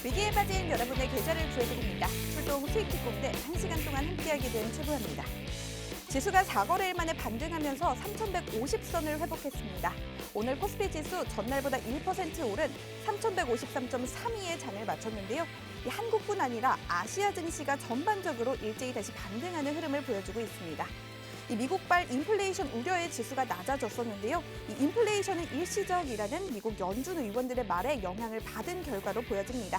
위기에 빠진 여러분의 계좌를 구해드립니다. 출동 수익 특공대 1시간 동안 함께하게 된 최부합니다. 지수가 4거래일 만에 반등하면서 3,150선을 회복했습니다. 오늘 코스피 지수 전날보다 1% 오른 3,153.32의 장을 마쳤는데요. 이 한국뿐 아니라 아시아 증시가 전반적으로 일제히 다시 반등하는 흐름을 보여주고 있습니다. 이 미국발 인플레이션 우려의 지수가 낮아졌었는데요. 이 인플레이션은 일시적이라는 미국 연준 의원들의 말에 영향을 받은 결과로 보여집니다.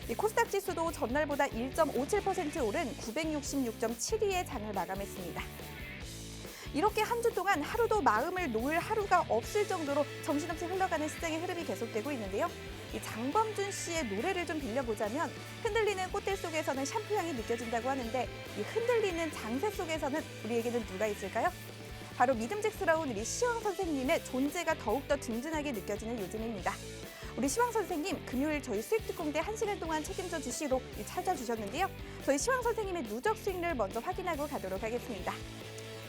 이 코스닥 지수도 전날보다 1.57% 오른 966.72의 장을 마감했습니다. 이렇게 한 주 동안 하루도 마음을 놓을 하루가 없을 정도로 정신없이 흘러가는 시장의 흐름이 계속되고 있는데요. 이 장범준 씨의 노래를 좀 빌려보자면 흔들리는 꽃들 속에서는 샴푸 향이 느껴진다고 하는데 이 흔들리는 장세 속에서는 우리에게는 누가 있을까요? 바로 믿음직스러운 우리 시황 선생님의 존재가 더욱더 든든하게 느껴지는 요즘입니다. 우리 시황 선생님 금요일 저희 수익특공대 1시간 동안 책임져 주시러 찾아주셨는데요. 저희 시황 선생님의 누적 수익률 먼저 확인하고 가도록 하겠습니다.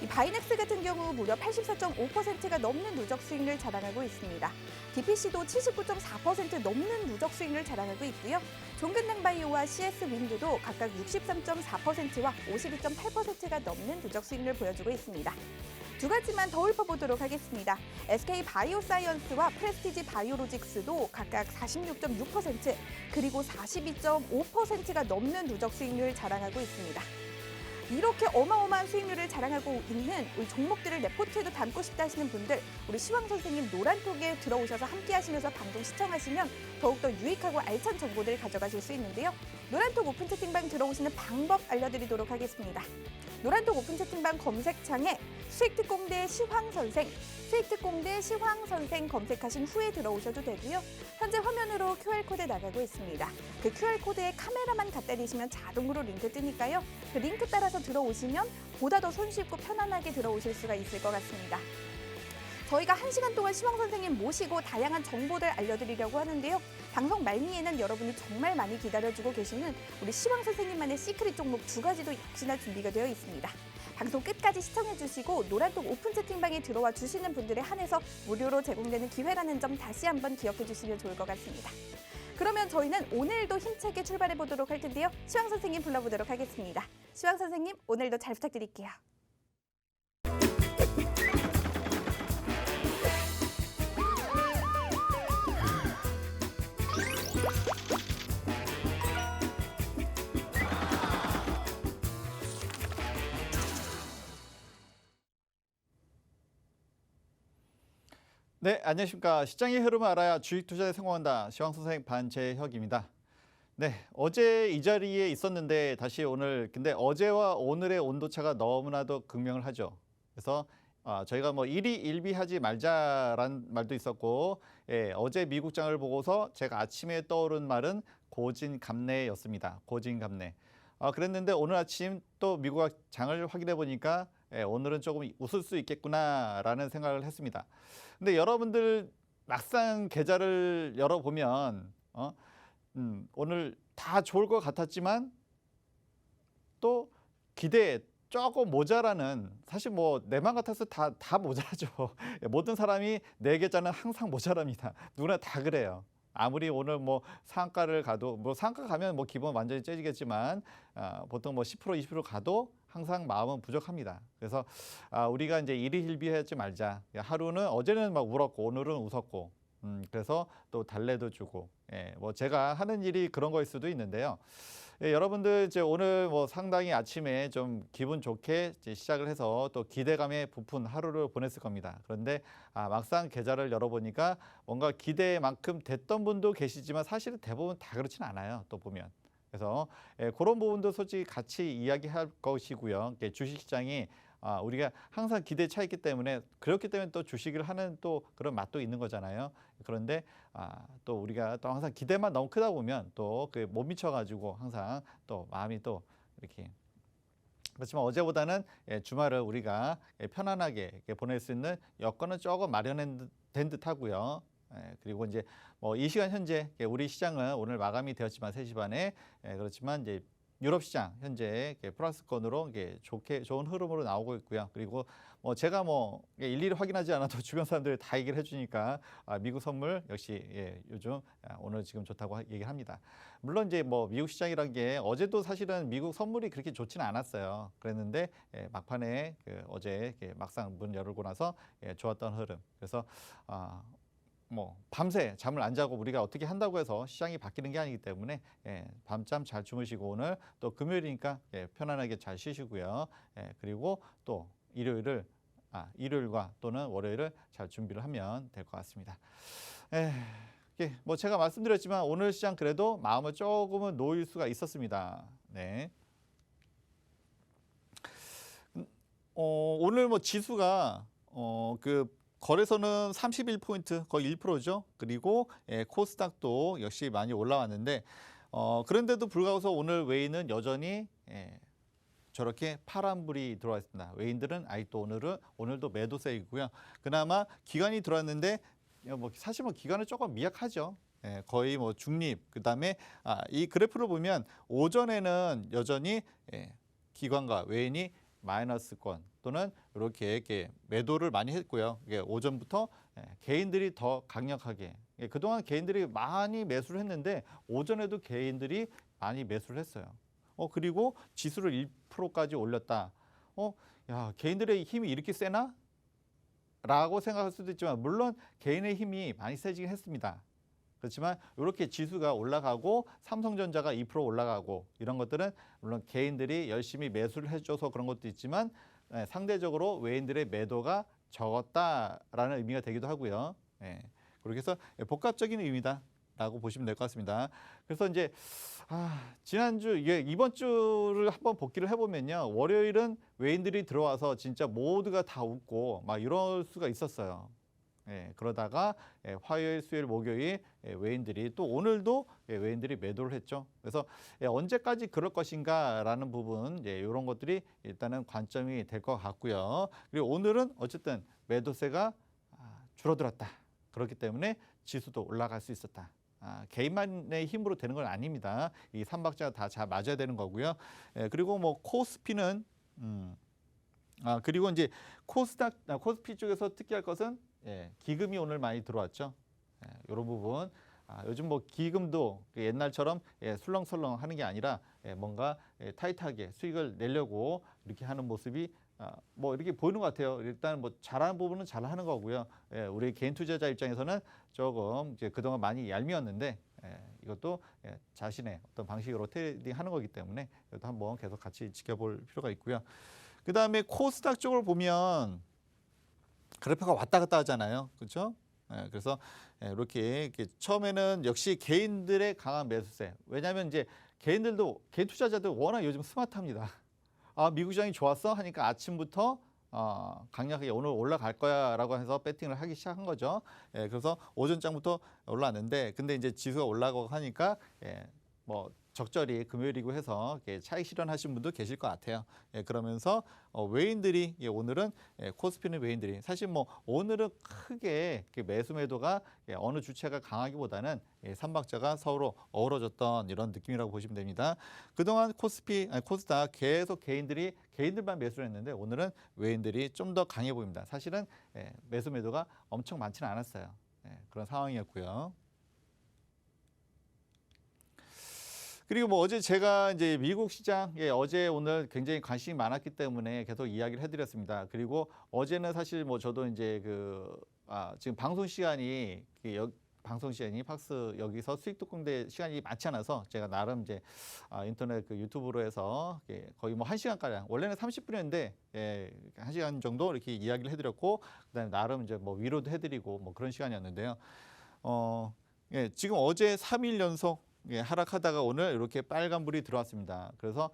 이 바이넥스 같은 경우 무려 84.5%가 넘는 누적 수익률 자랑하고 있습니다. DPC도 79.4% 넘는 누적 수익률 자랑하고 있고요. 종근당바이오와 CS윈드도 각각 63.4%와 52.8%가 넘는 누적 수익률 보여주고 있습니다. 두 가지만 더 읊어보도록 하겠습니다. SK바이오사이언스와 프레스티지 바이오로직스도 각각 46.6% 그리고 42.5%가 넘는 누적 수익률 자랑하고 있습니다. 이렇게 어마어마한 수익률을 자랑하고 있는 우리 종목들을 내 포트에도 담고 싶다 하시는 분들, 우리 시황 선생님 노란톡에 들어오셔서 함께 하시면서 방송 시청하시면 더욱더 유익하고 알찬 정보들을 가져가실 수 있는데요. 노란톡 오픈 채팅방 들어오시는 방법 알려드리도록 하겠습니다. 노란톡 오픈 채팅방 검색창에 수익특공대 시황선생, 수익특공대 시황선생 검색하신 후에 들어오셔도 되고요. 현재 화면으로 QR코드 나가고 있습니다. 그 QR코드에 카메라만 갖다 대시면 자동으로 링크 뜨니까요. 그 링크 따라서 들어오시면 보다 더 손쉽고 편안하게 들어오실 수가 있을 것 같습니다. 저희가 1시간 동안 시황 선생님 모시고 다양한 정보들 알려드리려고 하는데요. 방송 말미에는 여러분이 정말 많이 기다려주고 계시는 우리 시황 선생님만의 시크릿 종목 2가지도 역시나 준비가 되어 있습니다. 방송 끝까지 시청해주시고 노란톡 오픈 채팅방에 들어와 주시는 분들에 한해서 무료로 제공되는 기회라는 점 다시 한번 기억해 주시면 좋을 것 같습니다. 그러면 저희는 오늘도 힘차게 출발해 보도록 할 텐데요. 시황 선생님 불러보도록 하겠습니다. 시황 선생님 오늘도 잘 부탁드릴게요. 네, 안녕하십니까. 시장의 흐름을 알아야 주식 투자에 성공한다. 시황 선생 반재혁입니다. 네, 어제 이 자리에 있었는데 다시 오늘, 근데 어제와 오늘의 온도차가 너무나도 극명을 하죠. 그래서 저희가 뭐 일희일비하지 말자라는 말도 있었고, 어제 미국장을 보고서 제가 아침에 떠오른 말은 고진감래였습니다. 고진감래. 그랬는데 오늘 아침 또 미국 장을 확인해 보니까 오늘은 조금 웃을 수 있겠구나라는 생각을 했습니다. 근데 여러분들 막상 계좌를 열어보면 오늘 다 좋을 것 같았지만 또 기대에 조금 모자라는, 사실 뭐 내 맘 같아서 다 모자라죠. 모든 사람이 내 계좌는 항상 모자랍니다. 누구나 다 그래요. 아무리 오늘 뭐 상한가를 가도, 뭐 상한가 가면 뭐 기분 완전히 째지겠지만 보통 뭐 10% 20% 가도 항상 마음은 부족합니다. 그래서 우리가 이제 일희일비하지 말자. 하루는 어제는 막 울었고 오늘은 웃었고, 그래서 또 달래도 주고, 뭐 제가 하는 일이 그런 거일 수도 있는데요. 여러분들 이제 오늘 뭐 상당히 아침에 좀 기분 좋게 이제 시작을 해서 또 기대감에 부푼 하루를 보냈을 겁니다. 그런데 막상 계좌를 열어보니까 뭔가 기대만큼 됐던 분도 계시지만 사실은 대부분 다 그렇진 않아요. 또 보면. 그래서 그런 부분도 솔직히 같이 이야기할 것이고요. 주식시장이 우리가 항상 기대에 있기 때문에, 그렇기 때문에 또 주식을 하는 또 그런 맛도 있는 거잖아요. 그런데 또 우리가 또 항상 기대만 너무 크다 보면 또 그 못 미쳐가지고 항상 또 마음이 또 이렇게, 그렇지만 어제보다는 주말을 우리가 편안하게 보낼 수 있는 여건은 조금 마련된 듯 하고요. 그리고 이제 뭐 이 시간 현재 우리 시장은 오늘 마감이 되었지만 3시 반에, 그렇지만 이제 유럽 시장 현재 플러스권으로 좋은 흐름으로 나오고 있고요. 그리고 제가 일일이 확인하지 않아도 주변 사람들이 다 얘기를 해주니까 미국 선물 역시 요즘 오늘 지금 좋다고 얘기를 합니다. 물론 이제 미국 시장이란 게 어제도 사실은 미국 선물이 그렇게 좋지는 않았어요. 그랬는데 막판에 어제 막상 문 열고 나서 좋았던 흐름. 그래서 밤새 잠을 안 자고 우리가 어떻게 한다고 해서 시장이 바뀌는 게 아니기 때문에 밤잠 잘 주무시고 오늘 또 금요일이니까 편안하게 잘 쉬시고요. 그리고 또 일요일과 또는 월요일을 잘 준비를 하면 될 것 같습니다. 제가 말씀드렸지만 오늘 시장 그래도 마음을 조금은 놓일 수가 있었습니다. 네. 오늘 지수가 거래소는 31포인트 거의 1%죠. 그리고 코스닥도 역시 많이 올라왔는데 그런데도 불구하고 오늘 외인은 여전히 저렇게 파란불이 들어와 있습니다. 외인들은 아직도 오늘도 매도세이고요. 그나마 기관이 들어왔는데 사실 기관은 조금 미약하죠. 거의 중립. 그다음에 이 그래프를 보면 오전에는 여전히 기관과 외인이 마이너스권 또는 이렇게 매도를 많이 했고요. 오전부터 개인들이 더 강력하게 그동안 개인들이 많이 매수를 했는데 오전에도 개인들이 많이 매수를 했어요. 그리고 지수를 1%까지 올렸다. 야, 개인들의 힘이 이렇게 세나? 라고 생각할 수도 있지만 물론 개인의 힘이 많이 세지긴 했습니다. 그렇지만 이렇게 지수가 올라가고 삼성전자가 2% 올라가고 이런 것들은 물론 개인들이 열심히 매수를 해줘서 그런 것도 있지만 상대적으로 외인들의 매도가 적었다라는 의미가 되기도 하고요. 그렇게 해서 복합적인 의미다라고 보시면 될 것 같습니다. 그래서 이제 지난주 이번 주를 한번 복기를 해보면요. 월요일은 외인들이 들어와서 진짜 모두가 다 웃고 막 이럴 수가 있었어요. 그러다가 화요일, 수요일, 목요일 외인들이 또 오늘도 외인들이 매도를 했죠. 그래서 언제까지 그럴 것인가라는 부분 이런 것들이 일단은 관점이 될 것 같고요. 그리고 오늘은 어쨌든 매도세가 줄어들었다. 그렇기 때문에 지수도 올라갈 수 있었다. 개인만의 힘으로 되는 건 아닙니다. 이 삼박자가 다 잘 맞아야 되는 거고요. 그리고 코스피는 그리고 이제 코스피 쪽에서 특이할 것은 기금이 오늘 많이 들어왔죠. 이런 부분 요즘 기금도 옛날처럼 술렁술렁 하는 게 아니라 뭔가 타이트하게 수익을 내려고 이렇게 하는 모습이 이렇게 보이는 것 같아요. 일단 잘하는 부분은 잘하는 거고요. 우리 개인 투자자 입장에서는 조금 이제 그동안 많이 얄미웠는데 이것도 자신의 어떤 방식으로 트레이딩하는 거기 때문에 이것도 한번 계속 같이 지켜볼 필요가 있고요. 그 다음에 코스닥 쪽을 보면 그래프가 왔다 갔다 하잖아요. 그렇죠? 그래서 이렇게 처음에는 역시 개인들의 강한 매수세. 왜냐하면 이제 개인 투자자들 워낙 요즘 스마트합니다. 미국 시장이 좋았어 하니까 아침부터 강력하게 오늘 올라갈 거야라고 해서 배팅을 하기 시작한 거죠. 그래서 오전장부터 올라왔는데 근데 이제 지수가 올라가고 하니까 적절히 금요일이고 해서 차익 실현하신 분도 계실 것 같아요. 그러면서 외인들이 오늘은 코스피는 외인들이 사실 오늘은 크게 매수 매도가 어느 주체가 강하기보다는 삼박자가 서로 어우러졌던 이런 느낌이라고 보시면 됩니다. 그동안 코스닥 계속 개인들만 매수를 했는데 오늘은 외인들이 좀 더 강해 보입니다. 사실은 매수 매도가 엄청 많지는 않았어요. 그런 상황이었고요. 그리고 어제 제가 이제 미국 시장 어제 오늘 굉장히 관심이 많았기 때문에 계속 이야기를 해드렸습니다. 그리고 어제는 사실 저도 이제 지금 방송 시간이 팍스 여기서 수익 특공대 시간이 많지 않아서 제가 나름 이제 인터넷 유튜브로 해서 거의 1시간가량 원래는 30분이었는데 1시간 정도 이렇게 이야기를 해드렸고 그다음에 나름 이제 위로도 해드리고 그런 시간이었는데요. 지금 어제 3일 연속 하락하다가 오늘 이렇게 빨간불이 들어왔습니다. 그래서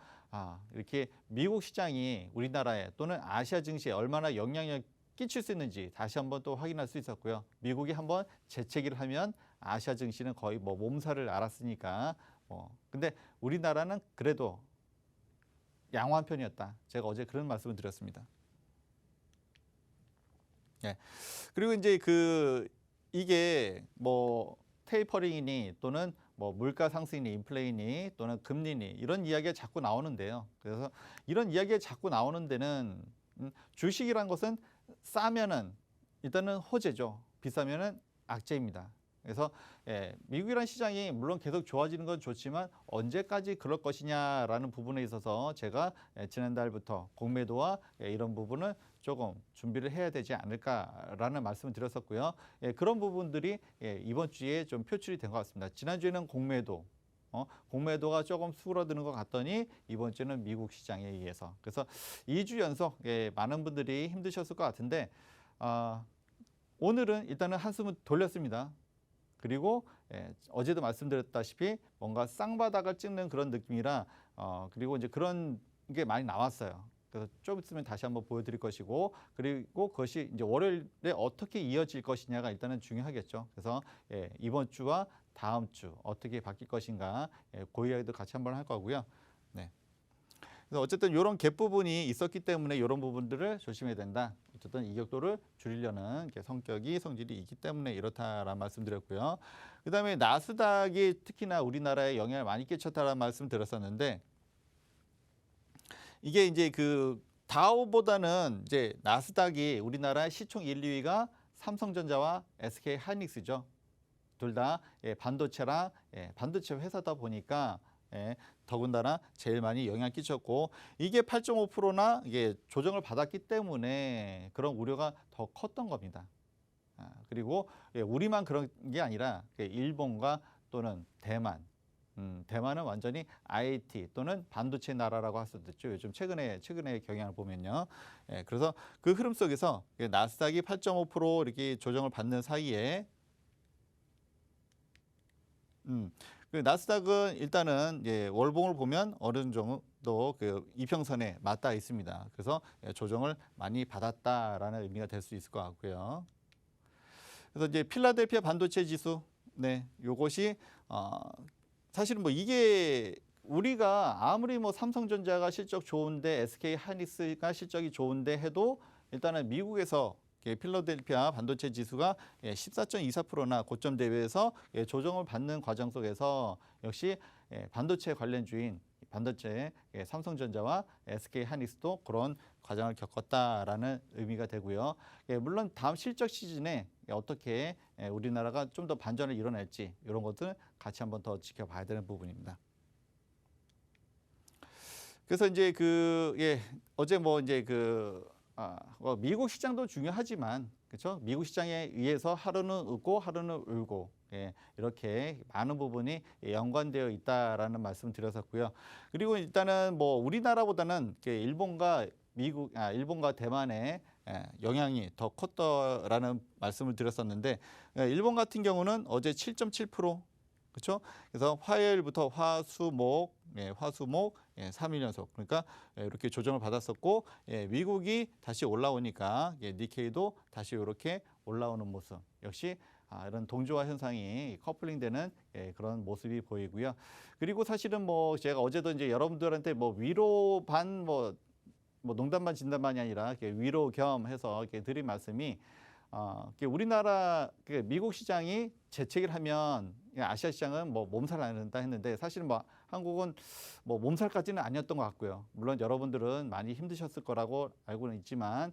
이렇게 미국 시장이 우리나라에 또는 아시아 증시에 얼마나 영향력 끼칠 수 있는지 다시 한번 또 확인할 수 있었고요. 미국이 한번 재채기를 하면 아시아 증시는 거의 몸살을 앓았으니까 근데 우리나라는 그래도 양호한 편이었다. 제가 어제 그런 말씀을 드렸습니다. 그리고 이제 이게 테이퍼링이니 또는 뭐 물가 상승이니 인플레이니 또는 금리니 이런 이야기가 자꾸 나오는데요. 그래서 이런 이야기가 자꾸 나오는 데는 주식이란 것은 싸면은 일단은 호재죠. 비싸면은 악재입니다. 그래서 미국이라는 시장이 물론 계속 좋아지는 건 좋지만 언제까지 그럴 것이냐라는 부분에 있어서 제가 지난달부터 공매도와 이런 부분을 조금 준비를 해야 되지 않을까라는 말씀을 드렸었고요. 그런 부분들이 이번 주에 좀 표출이 된 것 같습니다. 지난주에는 공매도가 조금 수그러드는 것 같더니 이번 주는 미국 시장에 의해서 그래서 2주 연속 많은 분들이 힘드셨을 것 같은데 오늘은 일단은 한숨을 돌렸습니다. 그리고 어제도 말씀드렸다시피 뭔가 쌍바닥을 찍는 그런 느낌이라 그리고 이제 그런 게 많이 나왔어요. 그래서 좀 있으면 다시 한번 보여드릴 것이고 그리고 그것이 이제 월요일에 어떻게 이어질 것이냐가 일단은 중요하겠죠. 그래서 이번 주와 다음 주 어떻게 바뀔 것인가 그 이야기도 같이 한번 할 거고요. 네. 그래서 어쨌든 이런 갭 부분이 있었기 때문에 이런 부분들을 조심해야 된다. 어쨌든 이격도를 줄이려는 성질이 있기 때문에 이렇다라는 말씀드렸고요. 그다음에 나스닥이 특히나 우리나라에 영향을 많이 끼쳤다라는 말씀 드렸었는데 이게 이제 그 다우보다는 이제 나스닥이 우리나라 시총 1, 2위가 삼성전자와 SK 하이닉스죠. 둘 다 반도체랑 반도체 회사다 보니까 더군다나 제일 많이 영향 끼쳤고 이게 8.5%나 이게 조정을 받았기 때문에 그런 우려가 더 컸던 겁니다. 그리고 우리만 그런 게 아니라 일본과 또는 대만, 대만은 완전히 IT 또는 반도체 나라라고 할 수도 있죠. 요즘 최근에 경향을 보면요. 그래서 그 흐름 속에서 나스닥이 8.5% 이렇게 조정을 받는 사이에 그 나스닥은 일단은 월봉을 보면 어느 정도 그 이평선에 맞닿아 있습니다. 그래서 조정을 많이 받았다라는 의미가 될 수 있을 것 같고요. 그래서 이제 필라델피아 반도체 지수, 요것이 사실은 뭐 이게 우리가 아무리 뭐 삼성전자가 실적 좋은데 SK 하이닉스가 실적이 좋은데 해도 일단은 미국에서 필라델피아 반도체 지수가 14.24%나 고점 대비해서 조정을 받는 과정 속에서 역시 반도체 관련주인 반도체 삼성전자와 SK 하이닉스도 그런 과정을 겪었다라는 의미가 되고요. 물론 다음 실적 시즌에 어떻게 우리나라가 좀 더 반전을 이뤄낼지 이런 것들 같이 한번 더 지켜봐야 되는 부분입니다. 그래서 이제 어제 뭐 이제 미국 시장도 중요하지만 그렇죠? 미국 시장에 의해서 하루는 웃고 하루는 울고 이렇게 많은 부분이 연관되어 있다라는 말씀 드렸었고요. 그리고 일단은 뭐 우리나라보다는 일본과 대만의 영향이 더 컸다라는 말씀을 드렸었는데 일본 같은 경우는 어제 7.7% 그렇죠? 그래서 화요일부터 화수목 3일 연속 그러니까 이렇게 조정을 받았었고 미국이 다시 올라오니까 니케이도 다시 이렇게 올라오는 모습 역시 이런 동조화 현상이 커플링되는 그런 모습이 보이고요. 그리고 사실은 뭐 제가 어제도 이제 여러분들한테 뭐 위로 반 뭐 농담 반 진담 반이 아니라 위로 겸 해서 드린 말씀이 우리나라 미국 시장이 재채기를 하면 아시아 시장은 뭐 몸살 안 한다 했는데 사실은 뭐 한국은 뭐 몸살까지는 아니었던 것 같고요. 물론 여러분들은 많이 힘드셨을 거라고 알고는 있지만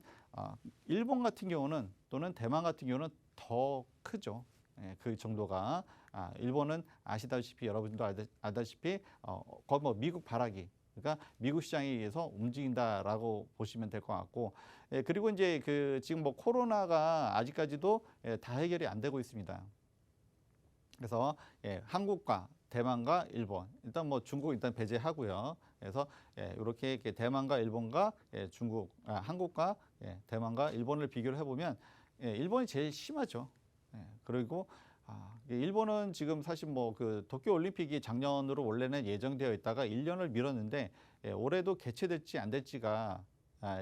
일본 같은 경우는 또는 대만 같은 경우는 더 크죠. 그 정도가 일본은 아시다시피 여러분들도 알다시피 거의 뭐 미국 발아기 그러니까 미국 시장에 의해서 움직인다라고 보시면 될 것 같고 그리고 이제 지금 뭐 코로나가 아직까지도 다 해결이 안 되고 있습니다. 그래서 한국과 대만과 일본 일단 뭐 중국 일단 배제하고요. 그래서 이렇게 대만과 일본과 한국과 대만과 일본을 비교를 해보면 일본이 제일 심하죠. 그리고 일본은 지금 사실 뭐 도쿄 올림픽이 작년으로 원래는 예정되어 있다가 1년을 미뤘는데 올해도 개최될지 안 될지가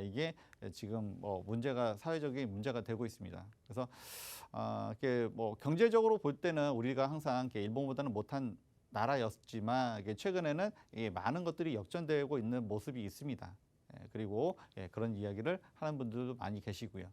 이게 지금 뭐 사회적인 문제가 되고 있습니다. 그래서 이게 뭐 경제적으로 볼 때는 우리가 항상 일본보다는 못한 나라였지만 최근에는 많은 것들이 역전되고 있는 모습이 있습니다. 그리고 그런 이야기를 하는 분들도 많이 계시고요.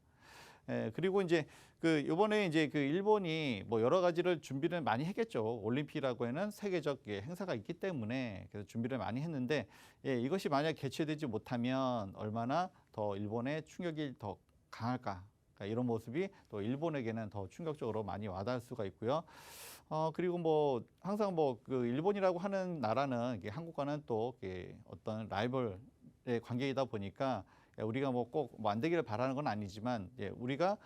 그리고 이제 그 이번에 이제 그 일본이 뭐 여러 가지를 준비를 많이 했겠죠. 올림픽이라고 하는 세계적 행사가 있기 때문에 그래서 준비를 많이 했는데 이것이 만약 개최되지 못하면 얼마나 더 일본의 충격이 더 강할까. 그러니까 이런 모습이 또 일본에게는 더 충격적으로 많이 와닿을 수가 있고요. 그리고 뭐 항상 뭐 그 일본이라고 하는 나라는 이게 한국과는 또 이게 어떤 라이벌의 관계이다 보니까 우리가 뭐 꼭 뭐 안 되기를 바라는 건 아니지만 우리가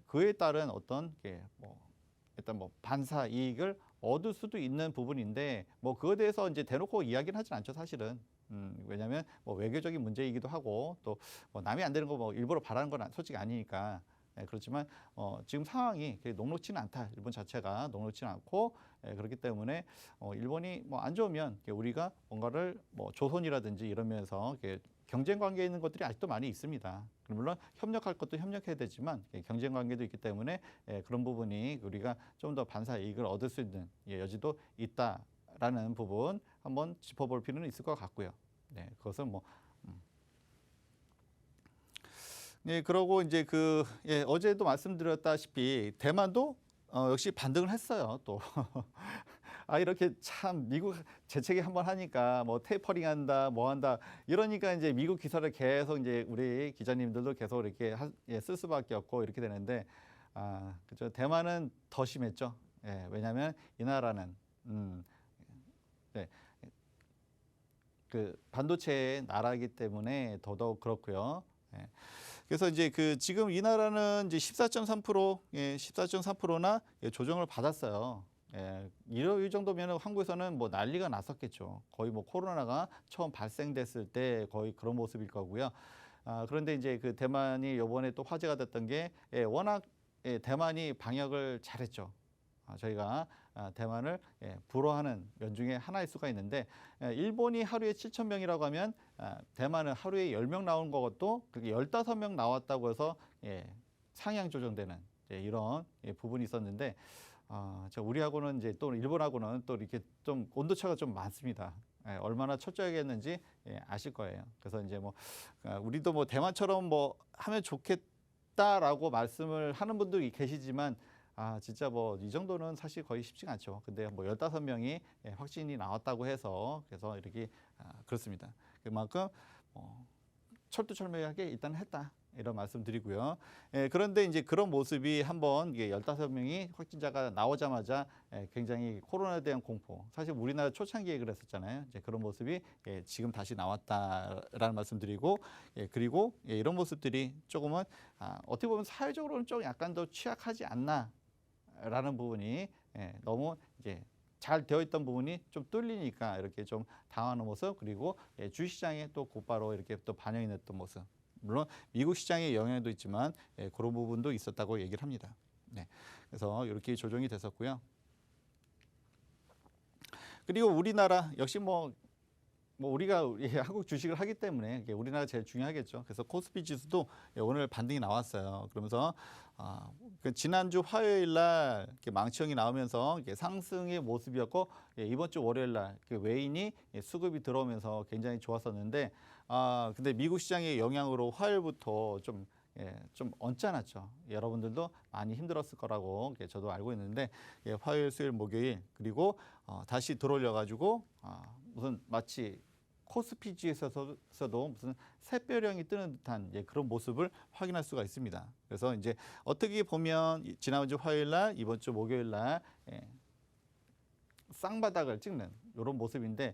그에 따른 어떤 뭐 일단 뭐 반사 이익을 얻을 수도 있는 부분인데 뭐 그거에 대해서 이제 대놓고 이야기는 하진 않죠 사실은. 왜냐하면 뭐 외교적인 문제이기도 하고 또 뭐 남이 안 되는 거 뭐 일부러 바라는 건 솔직히 아니니까. 그렇지만 지금 상황이 녹록지는 않다. 일본 자체가 녹록지는 않고 그렇기 때문에 일본이 뭐 안 좋으면 우리가 뭔가를 뭐 조선이라든지 이런 면에서 경쟁 관계에 있는 것들이 아직도 많이 있습니다. 물론 협력할 것도 협력해야 되지만 경쟁 관계도 있기 때문에 그런 부분이 우리가 좀 더 반사 이익을 얻을 수 있는 여지도 있다라는 부분 한번 짚어볼 필요는 있을 것 같고요. 네, 그것은 뭐. 네, 그러고 이제 어제도 말씀드렸다시피 대만도 역시 반등을 했어요. 또 이렇게 참 미국 재채기 한번 하니까 뭐 테이퍼링 한다, 뭐 한다 이러니까 이제 미국 기사를 계속 이제 우리 기자님들도 계속 이렇게 쓸 수밖에 없고 이렇게 되는데 그죠. 대만은 더 심했죠. 왜냐하면 이 나라는 네, 그 반도체 나라이기 때문에 더더욱 그렇고요. 그래서 이제 지금 이 나라는 이제 14.3%, 14.3%나 조정을 받았어요. 이 정도면 한국에서는 뭐 난리가 났었겠죠. 거의 뭐 코로나가 처음 발생됐을 때 거의 그런 모습일 거고요. 그런데 이제 대만이 이번에 또 화제가 됐던 게 워낙 대만이 방역을 잘했죠. 저희가 대만을 부러워하는 면 중에 하나일 수가 있는데 일본이 하루에 7,000명이라고 하면 대만은 하루에 10명 나온 것도 그게 15명 나왔다고 해서 상향 조정되는 이런 부분이 있었는데 우리하고는 이제 또 일본하고는 또 이렇게 좀 온도차가 좀 많습니다. 얼마나 철저하게 했는지 아실 거예요. 그래서 이제 뭐 우리도 뭐 대만처럼 뭐 하면 좋겠다라고 말씀을 하는 분들이 계시지만 진짜 뭐 이 정도는 사실 거의 쉽지가 않죠. 근데 뭐 15명이 확진이 나왔다고 해서 그래서 이렇게 그렇습니다. 그만큼 철두철미하게 일단 했다. 이런 말씀 드리고요. 그런데 이제 그런 모습이 한번 15명이 확진자가 나오자마자 굉장히 코로나에 대한 공포. 사실 우리나라 초창기에 그랬었잖아요. 이제 그런 모습이 지금 다시 나왔다라는 말씀 드리고 그리고 이런 모습들이 조금은 어떻게 보면 사회적으로는 좀 약간 더 취약하지 않나 라는 부분이 너무 이제 잘 되어 있던 부분이 좀 뚫리니까 이렇게 좀 당하는 모습 그리고 주시장에 또 곧바로 이렇게 또 반영이 됐던 모습 물론 미국 시장의 영향도 있지만 그런 부분도 있었다고 얘기를 합니다. 네, 그래서 이렇게 조정이 됐었고요. 그리고 우리나라 역시 뭐 우리가 한국 주식을 하기 때문에 우리나라가 제일 중요하겠죠. 그래서 코스피 지수도 오늘 반등이 나왔어요. 그러면서 지난주 화요일 날 망치형이 나오면서 상승의 모습이었고 이번 주 월요일 날 외인이 수급이 들어오면서 굉장히 좋았었는데 근데 미국 시장의 영향으로 화요일부터 좀 언짢았죠. 여러분들도 많이 힘들었을 거라고 저도 알고 있는데 화요일, 수요일, 목요일 그리고 다시 들어올려 가지고 무슨 마치 코스피 지수에서도 무슨 새별형이 뜨는 듯한 그런 모습을 확인할 수가 있습니다. 그래서 이제 어떻게 보면 지난주 화요일 날, 이번 주 목요일 날 쌍바닥을 찍는 이런 모습인데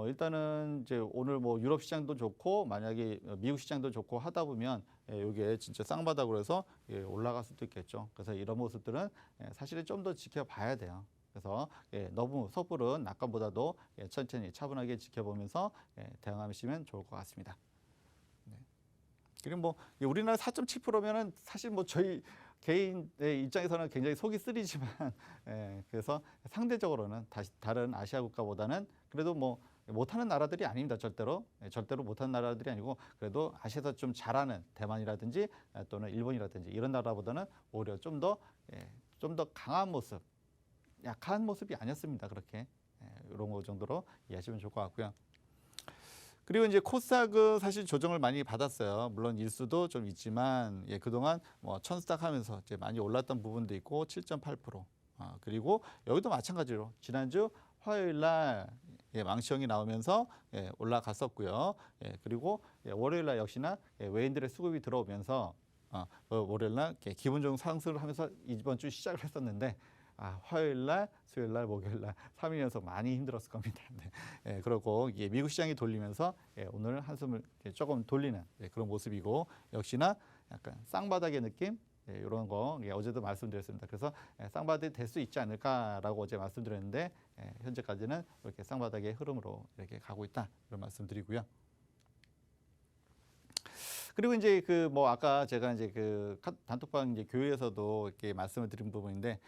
일단은 이제 오늘 뭐 유럽 시장도 좋고 만약에 미국 시장도 좋고 하다 보면 이게 진짜 쌍바닥으로 해서 올라갈 수도 있겠죠. 그래서 이런 모습들은 사실은 좀 더 지켜봐야 돼요. 그래서 너무 섣부른 낙관보다도 천천히 차분하게 지켜보면서 대응하시면 좋을 것 같습니다. 네. 그리고 뭐 우리나라 4.7%면은 사실 뭐 저희 개인의 입장에서는 굉장히 속이 쓰리지만 그래서 상대적으로는 다른 아시아 국가보다는 그래도 뭐 못하는 나라들이 아닙니다. 절대로 못하는 나라들이 아니고 그래도 아시아에서 좀 잘하는 대만이라든지 또는 일본이라든지 이런 나라보다는 오히려 좀 더 강한 모습 약한 모습이 아니었습니다. 그렇게 이런 거 정도로 이해하시면 좋을 것 같고요. 그리고 이제 코스닥은 사실 조정을 많이 받았어요. 물론 일수도 좀 있지만 그동안 뭐 천스닥 하면서 이제 많이 올랐던 부분도 있고 7.8%. 그리고 여기도 마찬가지로 지난주 화요일 날 망치형이 나오면서 올라갔었고요. 그리고 월요일 날 역시나 외인들의 수급이 들어오면서 월요일 날 기본적인 상승을 하면서 이번 주 시작을 했었는데 화요일 날, 수요일 날, 목요일 날 3일 연속 많이 힘들었을 겁니다. 네. 그리고 미국 시장이 돌리면서 오늘 한숨을 조금 돌리는 그런 모습이고 역시나 약간 쌍바닥의 느낌 이런 거 어제도 말씀드렸습니다. 그래서 쌍바닥이 될 수 있지 않을까라고 어제 말씀드렸는데 현재까지는 이렇게 쌍바닥의 흐름으로 이렇게 가고 있다 이런 말씀드리고요. 그리고 이제 그 뭐 아까 제가 이제 그 단톡방 이제 교회에서도 이렇게 말씀을 드린 부분인데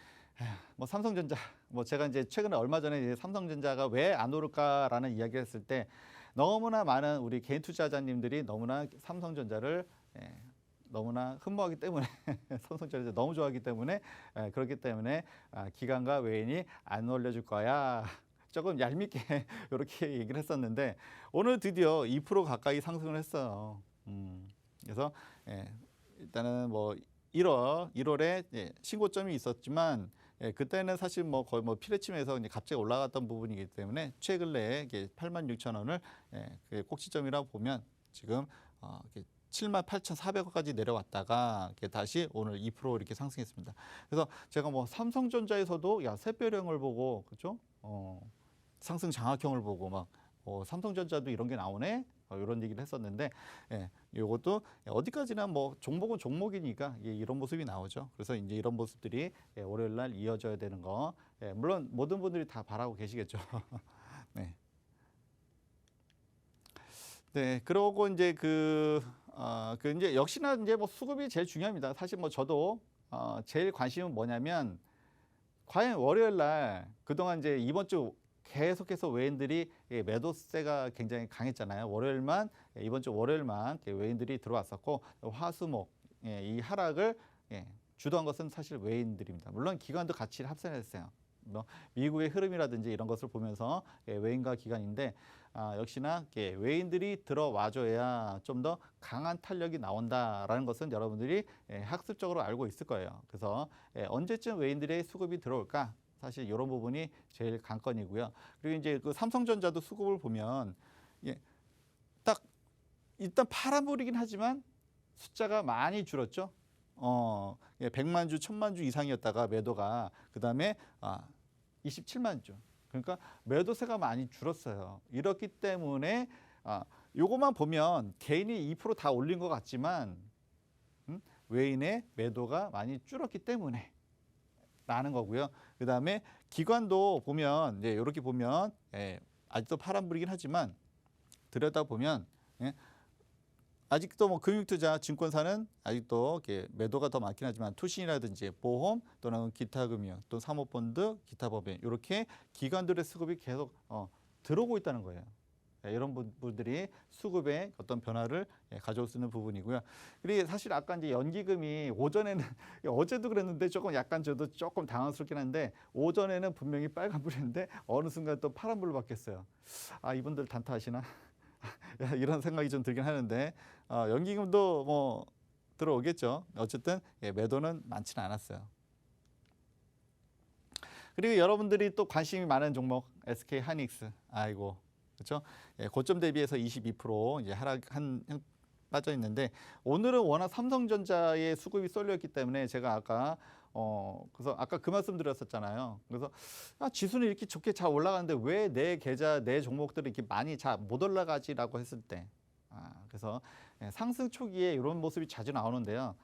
뭐 삼성전자 뭐 제가 이제 최근에 얼마 전에 이제 삼성전자가 왜 안 오를까라는 이야기를 했을 때 너무나 많은 우리 개인 투자자님들이 너무나 삼성전자를 너무나 흠모하기 때문에 삼성전자 너무 좋아하기 때문에 그렇기 때문에 기관과 외인이 안 올려줄 거야. 조금 얄밉게 이렇게 얘기를 했었는데 오늘 드디어 2% 가까이 상승을 했어요. 그래서 일단은 뭐 1월에 신고점이 있었지만 그때는 사실 뭐 거의 뭐 피레침에서 이제 갑자기 올라갔던 부분이기 때문에 최근에 86,000원을 꼭지점이라고 보면 지금 78,400원까지 내려왔다가 다시 오늘 2% 이렇게 상승했습니다. 그래서 제가 뭐 삼성전자에서도 야 샛별형을 보고 그죠? 상승 장악형을 보고 막 삼성전자도 이런 게 나오네. 이런 얘기를 했었는데 이것도 어디까지나 뭐 종목은 종목이니까 이런 모습이 나오죠. 그래서 이제 이런 모습들이 월요일 날 이어져야 되는 거 물론 모든 분들이 다 바라고 계시겠죠. 네. 네, 그러고 이제 이제 역시나 이제 뭐 수급이 제일 중요합니다. 사실 뭐 저도 제일 관심은 뭐냐면 과연 월요일 날 그동안 이제 이번 주 계속해서 외인들이 매도세가 굉장히 강했잖아요. 이번 주 월요일만 외인들이 들어왔었고 화수목 이 하락을 주도한 것은 사실 외인들입니다. 물론 기관도 같이 합산했어요. 뭐 미국의 흐름이라든지 이런 것을 보면서 외인과 기관인데 역시나 외인들이 들어와줘야 좀 더 강한 탄력이 나온다라는 것은 여러분들이 학습적으로 알고 있을 거예요. 그래서 언제쯤 외인들의 수급이 들어올까? 사실 이런 부분이 제일 관건이고요. 그리고 이제 그 삼성전자도 수급을 보면 딱 일단 파란불이긴 하지만 숫자가 많이 줄었죠. 100만 주, 1000만 주 이상이었다가 매도가 그다음에 27만 주. 그러니까 매도세가 많이 줄었어요. 이렇기 때문에 요것만 보면 개인이 2% 다 올린 것 같지만 외인의 매도가 많이 줄었기 때문에 라는 거고요. 그다음에 기관도 보면 이제 이렇게 보면 아직도 파란불이긴 하지만 들여다보면 아직도 뭐 금융투자 증권사는 아직도 매도가 더 많긴 하지만 투신이라든지 보험 또는 기타 금융 또 사모펀드 기타 법인 이렇게 기관들의 수급이 계속 들어오고 있다는 거예요. 이런 분들이 수급에 어떤 변화를 가져올 수 있는 부분이고요. 그리고 사실 아까 이제 연기금이 오전에는 어제도 그랬는데 조금 약간 저도 조금 당황스럽긴 한데 오전에는 분명히 빨간불이었는데 어느 순간 또 파란불로 바뀌었어요. 이분들 단타하시나? 이런 생각이 좀 들긴 하는데 연기금도 뭐 들어오겠죠. 어쨌든 매도는 많지는 않았어요. 그리고 여러분들이 또 관심이 많은 종목 SK 하이닉스 아이고 그렇죠? 고점 대비해서 22% 이제 빠져 있는데 오늘은 워낙 삼성전자의 수급이 쏠렸기 때문에 제가 아까 그래서 아까 그 말씀 드렸었잖아요. 그래서 지수는 이렇게 좋게 잘 올라가는데 왜 내 계좌 내 종목들이 이렇게 많이 잘 못 올라가지라고 했을 때 그래서 상승 초기에 이런 모습이 자주 나오는데요.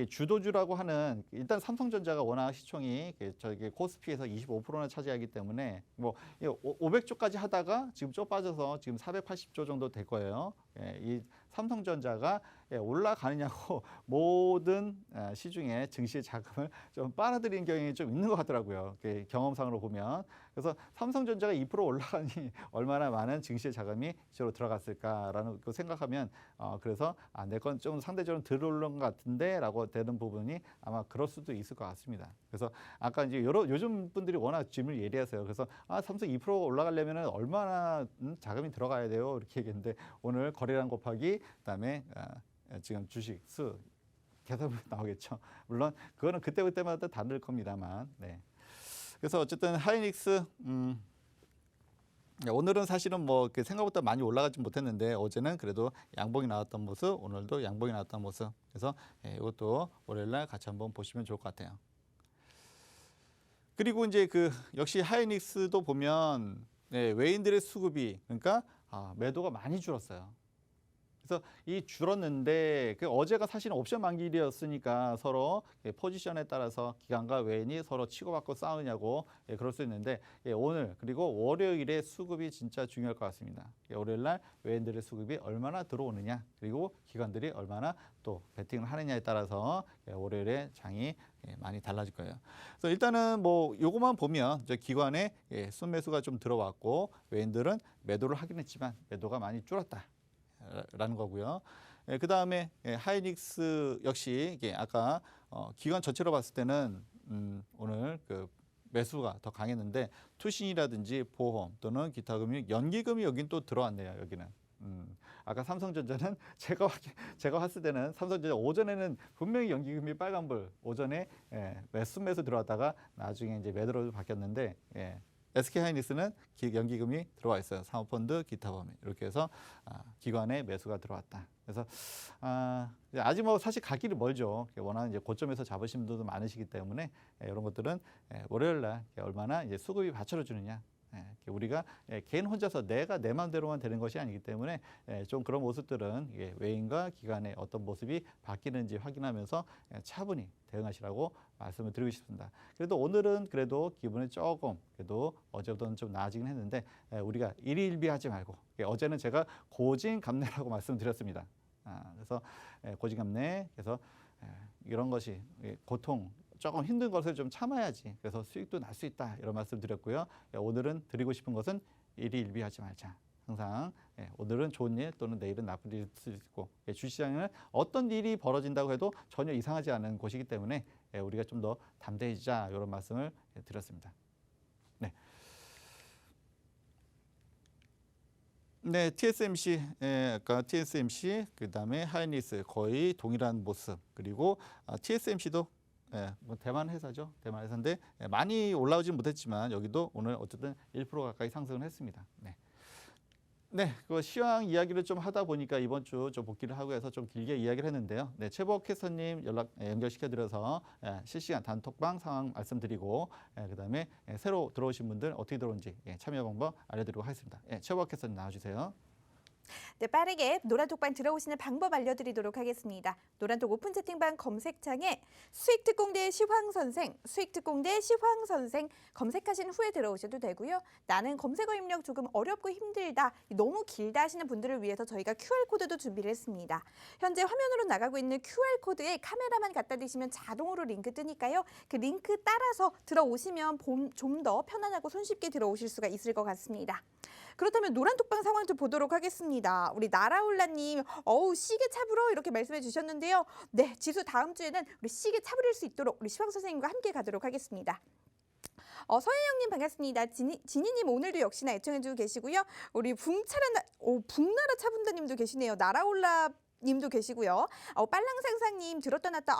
주도주라고 하는 일단 삼성전자가 워낙 시총이 저기 코스피에서 25%나 차지하기 때문에 뭐 500조까지 하다가 지금 좀 빠져서 지금 480조 정도 될 거예요. 이 삼성전자가 올라가느냐고 모든 시중에 증시의 자금을 좀 빨아들이는 경향이 좀 있는 것 같더라고요. 경험상으로 보면. 그래서 삼성전자가 2% 올라가니 얼마나 많은 증시의 자금이 이쪽으로 들어갔을까라는 거 생각하면 그래서 내 건 좀 상대적으로 덜 오른 것 같은데 라고 되는 부분이 아마 그럴 수도 있을 것 같습니다. 그래서 아까 이제 요즘 분들이 워낙 질문을 예리하세요. 그래서 삼성 2% 올라가려면 얼마나 자금이 들어가야 돼요? 이렇게 얘기했는데 오늘 거래량 곱하기 그다음에 지금 주식 수 계산이 나오겠죠. 물론 그거는 그때마다 다를 겁니다만. 네. 그래서 어쨌든 하이닉스 오늘은 사실은 뭐 생각보다 많이 올라가지 못했는데 어제는 그래도 양봉이 나왔던 모습, 오늘도 양봉이 나왔던 모습. 그래서 이것도 월요일날 같이 한번 보시면 좋을 것 같아요. 그리고 이제 역시 하이닉스도 보면 외인들의 수급이 그러니까 매도가 많이 줄었어요. 그래서 이 줄었는데 어제가 사실은 옵션 만기일이었으니까 서로 포지션에 따라서 기관과 외인이 서로 치고받고 싸우냐고 그럴 수 있는데 오늘 그리고 월요일에 수급이 진짜 중요할 것 같습니다. 월요일날 외인들의 수급이 얼마나 들어오느냐 그리고 기관들이 얼마나 또 베팅을 하느냐에 따라서 월요일에 장이 많이 달라질 거예요. 그래서 일단은 뭐 요거만 보면 기관의 순매수가 좀 들어왔고 외인들은 매도를 하긴 했지만 매도가 많이 줄었다. 라는 거고요. 그 다음에 하이닉스 역시 이게 아까 기관 전체로 봤을 때는 오늘 매수가 더 강했는데 투신이라든지 보험 또는 기타 금융, 연기금이 여긴 또 들어왔네요. 여기는. 아까 삼성전자는 제가 봤을 때는 삼성전자 오전에는 분명히 연기금이 빨간불 오전에 매수 들어왔다가 나중에 이제 매도로 바뀌었는데 SK하이닉스는 연기금이 들어와 있어요. 사모펀드, 기타 보험 이렇게 해서 기관의 매수가 들어왔다. 그래서 아직 뭐 사실 갈 길이 멀죠. 워낙 이제 고점에서 잡으신 분들도 많으시기 때문에 이런 것들은 월요일날 얼마나 이제 수급이 받쳐줘 주느냐. 우리가 개인 혼자서 내가 내 마음대로만 되는 것이 아니기 때문에 좀 그런 모습들은 외인과 기관의 어떤 모습이 바뀌는지 확인하면서 차분히 대응하시라고 말씀을 드리고 싶습니다. 그래도 오늘은 그래도 기분이 조금 그래도 어제보다는 좀 나아지긴 했는데 우리가 일희일비하지 말고 어제는 제가 고진감래라고 말씀드렸습니다. 그래서 고진감래 그래서 이런 것이 고통 조금 힘든 것을 좀 참아야지. 그래서 수익도 날 수 있다. 이런 말씀 드렸고요. 오늘은 드리고 싶은 것은 일희일비하지 말자. 항상 오늘은 좋은 일 또는 내일은 나쁜 일이 있을 수 있고 주시장은 어떤 일이 벌어진다고 해도 전혀 이상하지 않은 곳이기 때문에 우리가 좀 더 담대해지자 이런 말씀을 드렸습니다. 네. 네, TSMC, 아까 TSMC, 그 다음에 하이닉스 거의 동일한 모습. 그리고 TSMC도 뭐 대만 회사죠. 대만 회사인데 많이 올라오진 못했지만 여기도 오늘 어쨌든 1% 가까이 상승을 했습니다. 네, 그 시황 이야기를 좀 하다 보니까 이번 주 좀 복귀를 하고 해서 좀 길게 이야기를 했는데요. 네, 최보학 캐스터님 연결시켜드려서 실시간 단톡방 상황 말씀드리고 그다음에 새로 들어오신 분들 어떻게 들어온지 참여 방법 알려드리고 하겠습니다. 최보학 캐스터님 나와주세요. 네, 빠르게 노란톡방 들어오시는 방법 알려드리도록 하겠습니다. 노란톡 오픈 채팅방 검색창에 수익특공대 시황선생, 수익특공대 시황선생 검색하신 후에 들어오셔도 되고요. 나는 검색어 입력 조금 어렵고 힘들다, 너무 길다 하시는 분들을 위해서 저희가 QR코드도 준비를 했습니다. 현재 화면으로 나가고 있는 QR코드에 카메라만 갖다 대시면 자동으로 링크 뜨니까요. 그 링크 따라서 들어오시면 좀 더 편안하고 손쉽게 들어오실 수가 있을 것 같습니다. 그렇다면 노란톡방 상황 좀 보도록 하겠습니다. 우리 나라올라님, 시계 차불어 이렇게 말씀해 주셨는데요. 네, 지수 다음 주에는 우리 시계 차부릴 수 있도록 우리 시황 선생님과 함께 가도록 하겠습니다. 서혜영님 반갑습니다. 진희님 오늘도 역시나 애청해주고 계시고요. 우리 북나라 차분다님도 계시네요. 나라올라 님도 계시고요. 빨랑상상님 들었다 놨다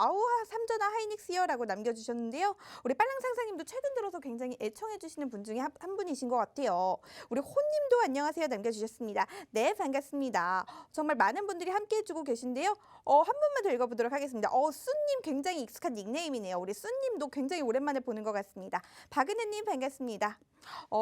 삼전화 하이닉스요 라고 남겨주셨는데요. 우리 빨랑상상님도 최근 들어서 굉장히 애청해주시는 분 중에 한 분이신 것 같아요. 우리 호님도 안녕하세요 남겨주셨습니다. 네, 반갑습니다. 정말 많은 분들이 함께 해주고 계신데요. 한 분만 더 읽어보도록 하겠습니다. 쑤님 굉장히 익숙한 닉네임이네요. 우리 쑤님도 굉장히 오랜만에 보는 것 같습니다. 박은혜님 반갑습니다.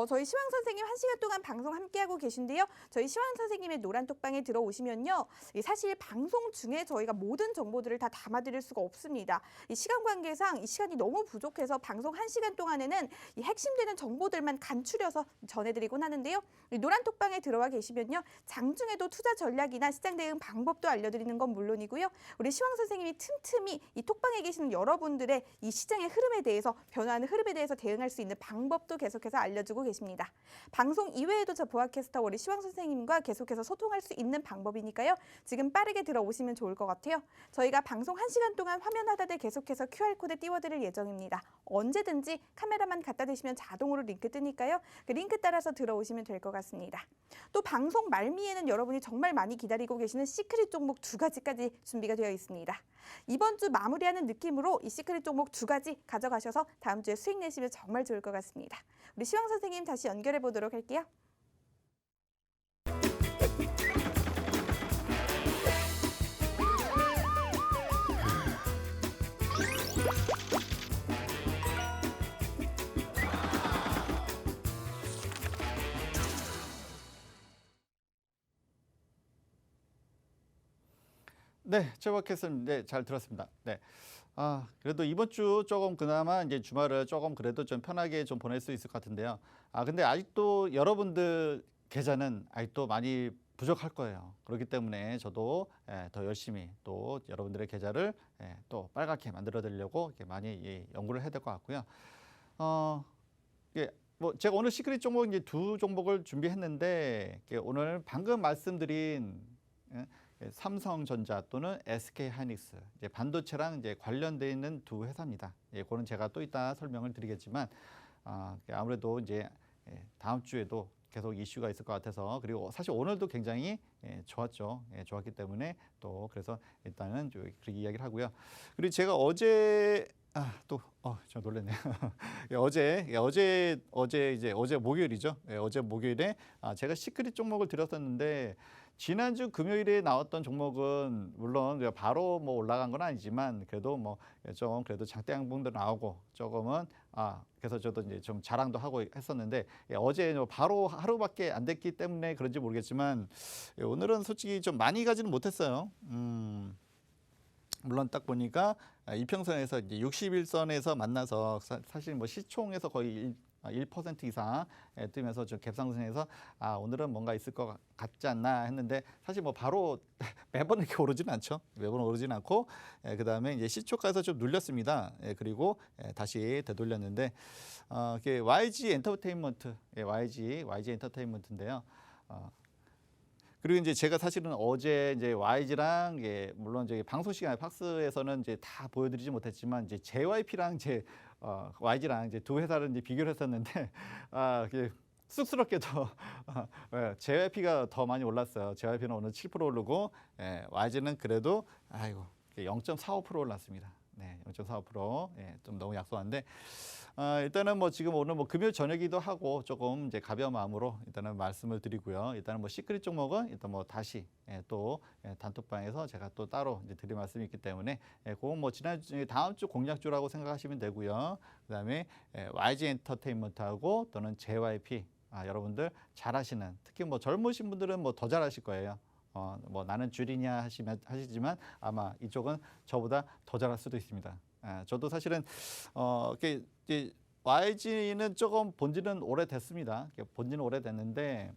저희 시황 선생님 1시간 동안 방송 함께하고 계신데요. 저희 시황 선생님의 노란톡방에 들어오시면요. 사실 방송 중에 저희가 모든 정보들을 다 담아드릴 수가 없습니다. 이 시간 관계상 이 시간이 너무 부족해서 방송 1시간 동안에는 이 핵심되는 정보들만 간추려서 전해드리곤 하는데요. 이 노란톡방에 들어와 계시면요. 장중에도 투자 전략이나 시장 대응 방법도 알려드리는 건 물론이고요. 우리 시황 선생님이 틈틈이 이 톡방에 계시는 여러분들의 이 시장의 흐름에 대해서 변화하는 흐름에 대해서 대응할 수 있는 방법도 계속해서 알려주고 계십니다. 방송 이외에도 저 보아캐스터 우리 시황 선생님과 계속해서 소통할 수 있는 방법이니까요. 지금 빠르게 들어오시면 좋을 것 같아요. 저희가 방송 1시간 동안 화면 하단에 계속해서 QR코드 띄워드릴 예정입니다. 언제든지 카메라만 갖다 대시면 자동으로 링크 뜨니까요. 그 링크 따라서 들어오시면 될 것 같습니다. 또 방송 말미에는 여러분이 정말 많이 기다리고 계시는 시크릿 종목 2가지까지 준비가 되어 있습니다. 이번 주 마무리하는 느낌으로 이 시크릿 종목 2가지 가져가셔서 다음 주에 수익 내시면 정말 좋을 것 같습니다. 우리 시황 선생님 다시 연결해 보도록 할게요. 네, 최박했습니다. 네, 잘 들었습니다. 네. 그래도 이번 주 조금 그나마 이제 주말을 조금 그래도 좀 편하게 좀 보낼 수 있을 것 같은데요. 근데 아직도 여러분들 계좌는 아직도 많이 부족할 거예요. 그렇기 때문에 저도 더 열심히 또 여러분들의 계좌를 또 빨갛게 만들어 드리려고 이렇게 많이 연구를 해야 될 것 같고요. 뭐 제가 오늘 시크릿 종목 이제 2종목을 준비했는데 오늘 방금 말씀드린 삼성전자 또는 SK하이닉스 이제 반도체랑 이제 관련돼 있는 2 회사입니다. 그거는 제가 또 이따 설명을 드리겠지만 아무래도 이제 다음 주에도 계속 이슈가 있을 것 같아서 그리고 사실 오늘도 굉장히 좋았죠. 좋았기 때문에 또 그래서 일단은 그렇게 이야기를 하고요. 그리고 제가 어제 저 놀랐네요. 어제 목요일이죠. 어제 목요일에 제가 시크릿 종목을 드렸었는데 지난주 금요일에 나왔던 종목은 물론 바로 뭐 올라간 건 아니지만 그래도 뭐 좀 그래도 장대 양봉도 나오고 조금은 그래서 저도 이제 좀 자랑도 하고 했었는데 어제 바로 하루밖에 안 됐기 때문에 그런지 모르겠지만 오늘은 솔직히 좀 많이 가지는 못했어요. 물론 딱 보니까 이평선에서 이제 61선에서 만나서 사실 뭐 시총에서 거의 1% 이상 뜨면서 좀 갭상승해서 오늘은 뭔가 있을 것 같지 않나 했는데 사실 뭐 바로 매번 이렇게 오르지는 않죠. 매번 오르지는 않고 그다음에 이제 시초가에서 좀 눌렸습니다. 그리고 다시 되돌렸는데 이게 YG 엔터테인먼트, YG 엔터테인먼트인데요. 그리고 이제 제가 사실은 어제 이제 YG랑 물론 저기 방송 시간에 팍스에서는 이제 다 보여드리지 못했지만 이제 JYP랑 YG랑 이제 2 회사를 이제 비교를 했었는데 쑥스럽게도 JYP가 더 많이 올랐어요. JYP는 오늘 7% 오르고 YG는 그래도 0.45% 올랐습니다. 네, 0.45%. 좀 너무 약소한데 일단은 뭐 지금 오늘 뭐 금요일 저녁이기도 하고 조금 이제 가벼운 마음으로 일단은 말씀을 드리고요. 일단은 뭐 시크릿 종목은 일단 뭐 다시 또 단톡방에서 제가 또 따로 이제 드릴 말씀이 있기 때문에 그건 뭐 다음 주 공략주라고 생각하시면 되고요. 그다음에 YG 엔터테인먼트하고 또는 JYP 여러분들 잘하시는 특히 뭐 젊으신 분들은 뭐 더 잘하실 거예요. 뭐 나는 줄이냐 하시지만 아마 이쪽은 저보다 더 잘할 수도 있습니다. 저도 사실은 YG는 조금 본지는 오래됐습니다. 본지는 오래됐는데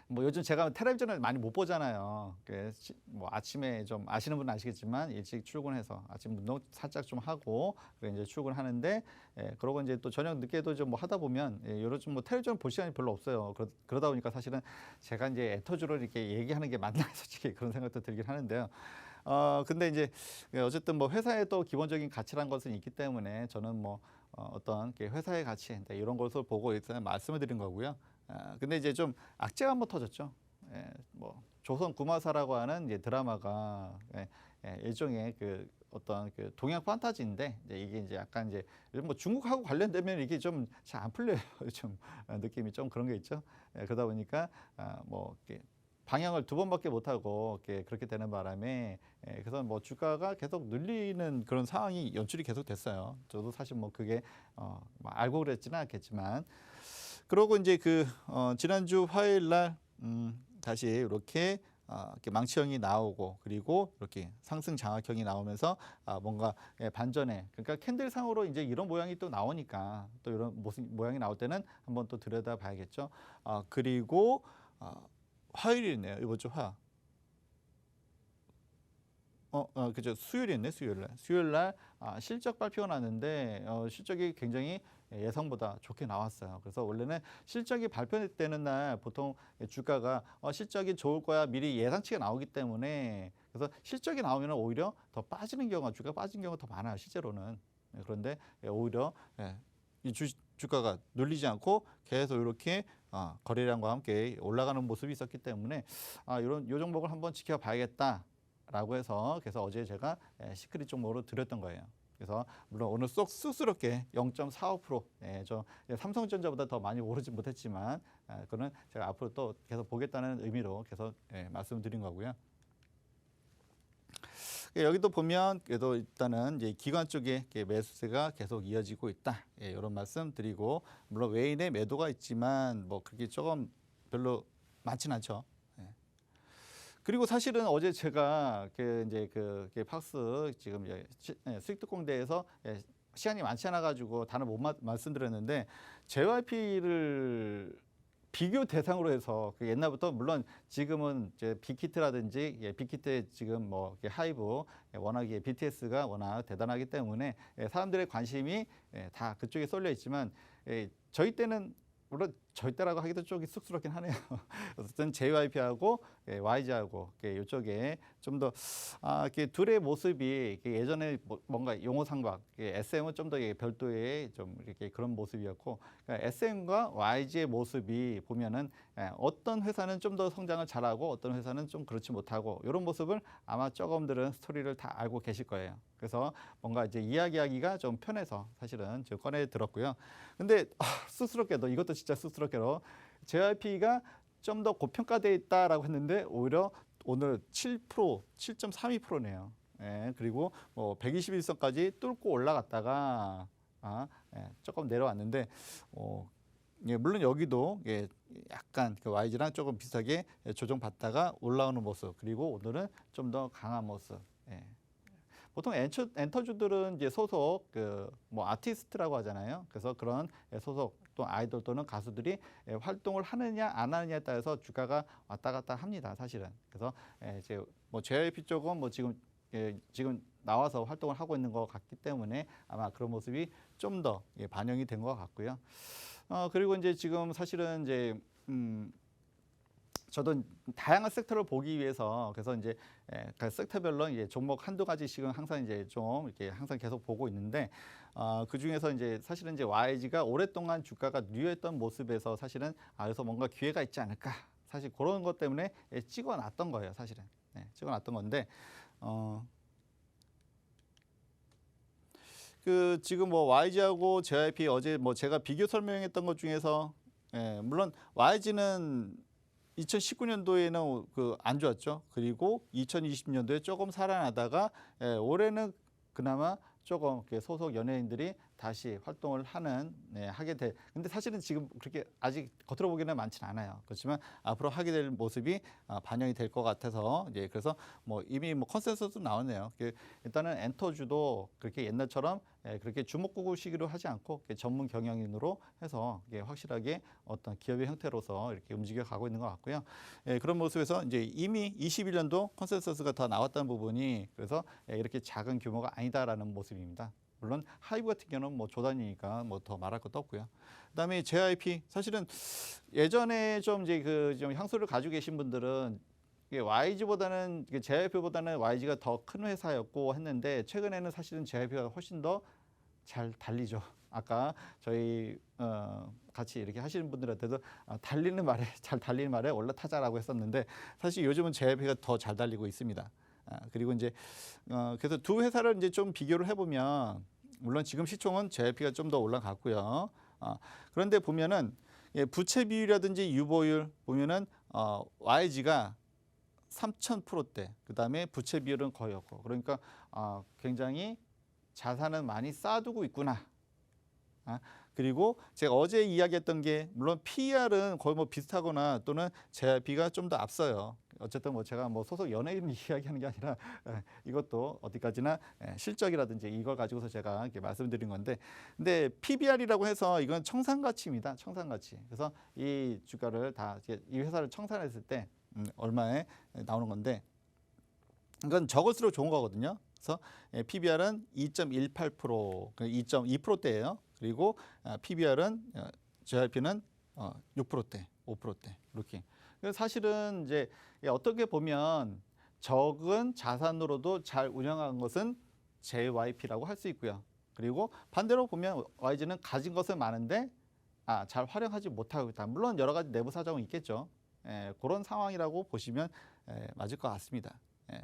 뭐 요즘 제가 텔레비전을 많이 못 보잖아요. 뭐 아침에 좀 아시는 분은 아시겠지만 일찍 출근해서 아침 운동 살짝 좀 하고 이제 출근하는데 그러고 이제 또 저녁 늦게도 좀 뭐 하다 보면 요즘 뭐 텔레비전 볼 시간이 별로 없어요. 그러다 보니까 사실은 제가 이제 애터주를 이렇게 얘기하는 게 맞나 솔직히 그런 생각도 들긴 하는데요. 근데 이제 어쨌든 뭐 회사의 또 기본적인 가치란 것은 있기 때문에 저는 뭐 어떤 회사의 가치 이런 것을 보고 일단 말씀을 드린 거고요. 근데 이제 좀 악재가 한번 터졌죠. 뭐 조선 구마사라고 하는 이제 드라마가 일종의 어떤 동양 판타지인데 이게 이제 약간 이제 뭐 중국하고 관련되면 이게 좀 잘 안 풀려요. 좀 느낌이 좀 그런 게 있죠. 그러다 보니까 뭐 이렇게 방향을 2번밖에 못 하고 그렇게 되는 바람에 그래서 뭐 주가가 계속 눌리는 그런 상황이 연출이 계속 됐어요. 저도 사실 뭐 그게 알고 그랬지는 않겠지만 그러고 이제 지난주 화요일 날 다시 이렇게 망치형이 나오고 그리고 이렇게 상승 장악형이 나오면서 뭔가 반전에 그러니까 캔들상으로 이제 이런 모양이 또 나오니까 또 이런 모양이 나올 때는 한번 또 들여다 봐야겠죠. 그리고 화요일이네요. 이번 주 그죠. 수요일이었네. 수요일 날 실적 발표가 났는데 실적이 굉장히 예상보다 좋게 나왔어요. 그래서 원래는 실적이 발표되는 날 보통 주가가 실적이 좋을 거야 미리 예상치가 나오기 때문에 그래서 실적이 나오면 오히려 더 빠지는 경우가 주가 빠진 경우가 더 많아요. 실제로는. 그런데 오히려 이 주가가 눌리지 않고 계속 이렇게 거래량과 함께 올라가는 모습이 있었기 때문에 이런 요 종목을 한번 지켜봐야겠다라고 해서 그래서 어제 제가 시크릿 종목으로 드렸던 거예요. 그래서 물론 오늘 쑥스럽게 0.45%, 저 삼성전자보다 더 많이 오르지 못했지만 그거는 제가 앞으로 또 계속 보겠다는 의미로 계속 말씀드린 거고요. 여기도 보면 그래도 일단은 이제 기관 쪽에 매수세가 계속 이어지고 있다. 이런 말씀 드리고 물론 외인의 매도가 있지만 뭐 그렇게 조금 별로 많진 않죠. 그리고 사실은 어제 제가 이제 팍스 지금 수익특공대에서 시간이 많지 않아 가지고 다는 못 말씀드렸는데 JYP를 비교 대상으로 해서 옛날부터 물론 지금은 이제 빅히트라든지 빅히트에 지금 뭐 하이브 워낙 BTS가 워낙 대단하기 때문에 사람들의 관심이 다 그쪽에 쏠려 있지만 저희 때는 물론 저희 때라고 하기도 좀 쑥스럽긴 하네요. 어쨌든 JYP하고 YG하고 이쪽에 좀 더 둘의 모습이 예전에 뭔가 용어상박 SM은 좀 더 이렇게 그런 모습이었고 그러니까 SM과 YG의 모습이 보면은 어떤 회사는 좀 더 성장을 잘하고 어떤 회사는 좀 그렇지 못하고 이런 모습을 아마 조금들은 스토리를 다 알고 계실 거예요. 그래서 뭔가 이제 이야기하기가 좀 편해서 사실은 제가 꺼내 들었고요. 근데 쑥스럽게도 이것도 진짜 쑥스럽게도 JYP가 좀 더 고평가되어 있다라고 했는데 오히려 오늘 7%, 7.32%네요. 그리고 뭐 121선까지 뚫고 올라갔다가 조금 내려왔는데 물론 여기도 약간 YG랑 조금 비슷하게 조정받다가 올라오는 모습 그리고 오늘은 좀 더 강한 모습. 보통 엔터주들은 이제 소속 뭐 아티스트라고 하잖아요. 그래서 그런 소속 또 아이돌 또는 가수들이 활동을 하느냐 안 하느냐에 따라서 주가가 왔다 갔다 합니다. 사실은. 그래서 이제 뭐 JYP 쪽은 뭐 지금 나와서 활동을 하고 있는 것 같기 때문에 아마 그런 모습이 좀 더 반영이 된 것 같고요. 그리고 이제 지금 사실은 이제 저도 다양한 섹터를 보기 위해서 그래서 이제 그 섹터별로 이제 종목 한두 가지씩은 항상 이제 좀 이렇게 항상 계속 보고 있는데 그 중에서 이제 사실은 이제 YG가 오랫동안 주가가 누였던 모습에서 사실은 여기서 뭔가 기회가 있지 않을까 사실 그런 것 때문에 찍어놨던 거예요 사실은 찍어놨던 건데 지금 뭐 YG하고 JYP 어제 뭐 제가 비교 설명했던 것 중에서 물론 YG는 2019년도에는 안 좋았죠. 그리고 2020년도에 조금 살아나다가 올해는 그나마 조금 소속 연예인들이 다시 활동을 하게 돼. 근데 사실은 지금 그렇게 아직 겉으로 보기에는 많지는 않아요. 그렇지만 앞으로 하게 될 모습이 반영이 될 것 같아서 그래서 뭐 이미 뭐 컨센서스도 나오네요. 일단은 엔터주도 그렇게 옛날처럼 그렇게 주목구구식으로 하지 않고 전문 경영인으로 해서 확실하게 어떤 기업의 형태로서 이렇게 움직여 가고 있는 것 같고요. 그런 모습에서 이제 이미 21년도 컨센서스가 더 나왔다는 부분이 그래서 이렇게 작은 규모가 아니다라는 모습입니다. 물론 하이브 같은 경우는 뭐 조단위니까 뭐 더 말할 것도 없고요. 그다음에 JYP 사실은 예전에 좀 이제 좀 향수를 가지고 계신 분들은 YG보다는 JYP보다는 YG가 더 큰 회사였고 했는데 최근에는 사실은 JYP가 훨씬 더 잘 달리죠. 아까 저희 같이 이렇게 하시는 분들한테도 잘 달리는 말에 올라타자라고 했었는데 사실 요즘은 JYP가 더 잘 달리고 있습니다. 그리고 이제 그래서 두 회사를 이제 좀 비교를 해보면 물론 지금 시총은 JYP가 좀 더 올라갔고요. 그런데 보면은 부채 비율이라든지 유보율 보면은 YG가 3,000%대, 그 다음에 부채 비율은 거의 없고 그러니까 굉장히 자산은 많이 쌓아두고 있구나. 그리고 제가 어제 이야기했던 게 물론 PER은 거의 뭐 비슷하거나 또는 JYP가 좀 더 앞서요. 어쨌든 뭐 제가 뭐 소속 연예인 이야기하는 게 아니라 이것도 어디까지나 실적이라든지 이걸 가지고서 제가 이렇게 말씀드린 건데 근데 PBR이라고 해서 이건 청산가치입니다. 청산가치. 그래서 이 주가를 이 회사를 청산했을 때 얼마에 나오는 건데 이건 저것으로 좋은 거거든요. 그래서 PBR은 2.18%, 2.2%대예요. 그리고 PBR은 JRP는 6%대, 5%대 이렇게. 그래서 사실은 이제 어떻게 보면 적은 자산으로도 잘 운영한 것은 JYP라고 할 수 있고요. 그리고 반대로 보면 YG는 가진 것은 많은데 잘 활용하지 못하고 있다. 물론 여러 가지 내부 사정은 있겠죠. 그런 상황이라고 보시면 맞을 것 같습니다.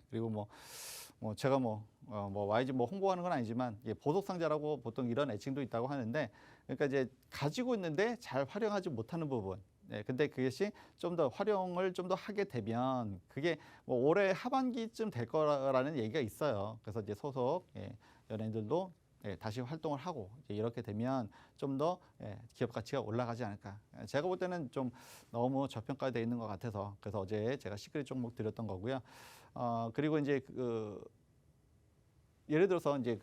그리고 제가 YG 홍보하는 건 아니지만 보석상자라고 보통 이런 애칭도 있다고 하는데, 그러니까 이제 가지고 있는데 잘 활용하지 못하는 부분. 근데 그것이 좀 더 활용을 좀 더 하게 되면 그게 올해 하반기쯤 될 거라는 얘기가 있어요. 그래서 이제 소속 연예인들도 다시 활동을 하고 이렇게 되면 좀 더 기업 가치가 올라가지 않을까. 제가 볼 때는 좀 너무 저평가되어 있는 것 같아서, 그래서 어제 제가 시크릿 종목 드렸던 거고요. 그리고 이제 예를 들어서 이제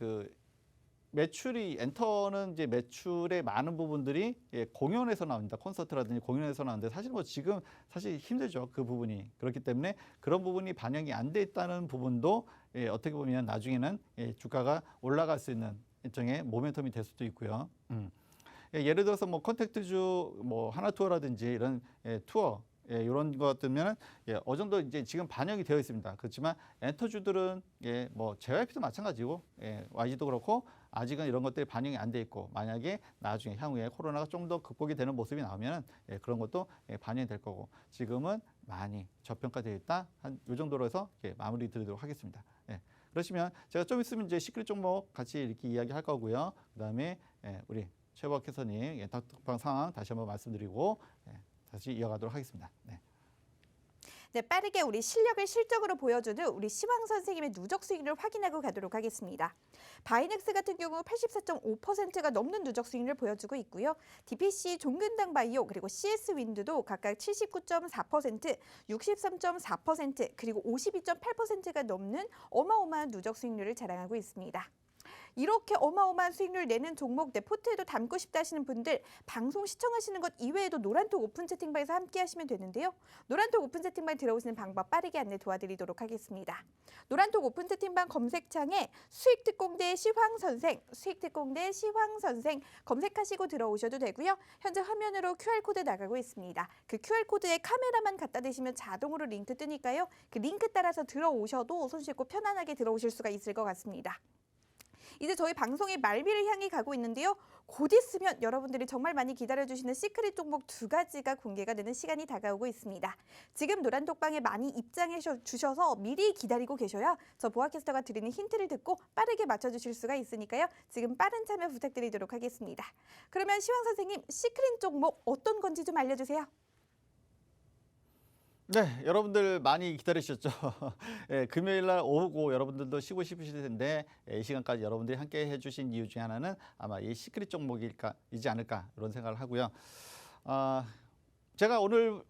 매출이 엔터는 이제 매출의 많은 부분들이 공연에서 나옵니다. 콘서트라든지 공연에서 나오는데 사실 지금 사실 힘들죠. 그 부분이. 그렇기 때문에 그런 부분이 반영이 안 돼 있다는 부분도 어떻게 보면 나중에는 주가가 올라갈 수 있는 일종의 모멘텀이 될 수도 있고요. 예를 들어서 컨택트주 하나투어라든지 이런 투어 이런 것들면 어느 정도 이제 지금 반영이 되어 있습니다. 그렇지만 엔터주들은 JYP도 마찬가지고 YG도 그렇고 아직은 이런 것들이 반영이 안 돼 있고, 만약에 나중에 향후에 코로나가 좀 더 극복이 되는 모습이 나오면 그런 것도 반영이 될 거고, 지금은 많이 저평가되어 있다. 한 이 정도로 해서 마무리 드리도록 하겠습니다. 그러시면 제가 좀 있으면 이제 시크릿 종목 같이 이렇게 이야기할 거고요. 그다음에 우리 최박 해설님 닥터방 상황 다시 한번 말씀드리고 다시 이어가도록 하겠습니다. 네, 빠르게 우리 실력을 실적으로 보여주는 우리 시황 선생님의 누적 수익률을 확인하고 가도록 하겠습니다. 바이넥스 같은 경우 84.5%가 넘는 누적 수익률을 보여주고 있고요. DPC 종근당 바이오 그리고 CS 윈드도 각각 79.4%, 63.4% 그리고 52.8%가 넘는 어마어마한 누적 수익률을 자랑하고 있습니다. 이렇게 어마어마한 수익률 내는 종목 내 포트에도 담고 싶다 하시는 분들, 방송 시청하시는 것 이외에도 노란톡 오픈 채팅방에서 함께 하시면 되는데요. 노란톡 오픈 채팅방에 들어오시는 방법 빠르게 안내 도와드리도록 하겠습니다. 노란톡 오픈 채팅방 검색창에 수익특공대 시황선생, 수익특공대 시황선생 검색하시고 들어오셔도 되고요. 현재 화면으로 QR코드 나가고 있습니다. 그 QR코드에 카메라만 갖다 대시면 자동으로 링크 뜨니까요. 그 링크 따라서 들어오셔도 손쉽고 편안하게 들어오실 수가 있을 것 같습니다. 이제 저희 방송의 말미를 향해 가고 있는데요. 곧 있으면 여러분들이 정말 많이 기다려주시는 시크릿 종목 2가지가 공개가 되는 시간이 다가오고 있습니다. 지금 노란톡방에 많이 입장해 주셔서 미리 기다리고 계셔야 저 보아캐스터가 드리는 힌트를 듣고 빠르게 맞춰주실 수가 있으니까요. 지금 빠른 참여 부탁드리도록 하겠습니다. 그러면 시황 선생님, 시크릿 종목 어떤 건지 좀 알려주세요. 네, 여러분들 많이 기다리셨죠. 금요일 날 오후고 여러분들도 쉬고 싶으실 텐데 이 시간까지 여러분들이 함께 해주신 이유 중에 하나는 아마 이 시크릿 종목이지 않을까 이런 생각을 하고요. 제가 오늘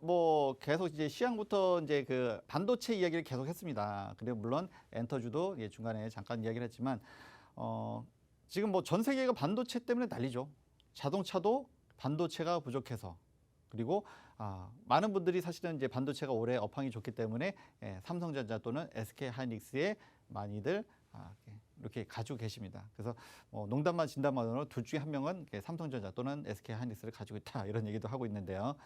계속 이제 시황부터 이제 반도체 이야기를 계속 했습니다. 그리고 물론 엔터주도 중간에 잠깐 이야기를 했지만 지금 전 세계가 반도체 때문에 난리죠. 자동차도 반도체가 부족해서. 그리고 많은 분들이 사실은 이제 반도체가 올해 업황이 좋기 때문에 삼성전자 또는 SK하이닉스에 많이들 이렇게 가지고 계십니다. 그래서 농담만 진담만으로 둘 중에 한 명은 삼성전자 또는 SK하이닉스를 가지고 있다 이런 얘기도 하고 있는데요.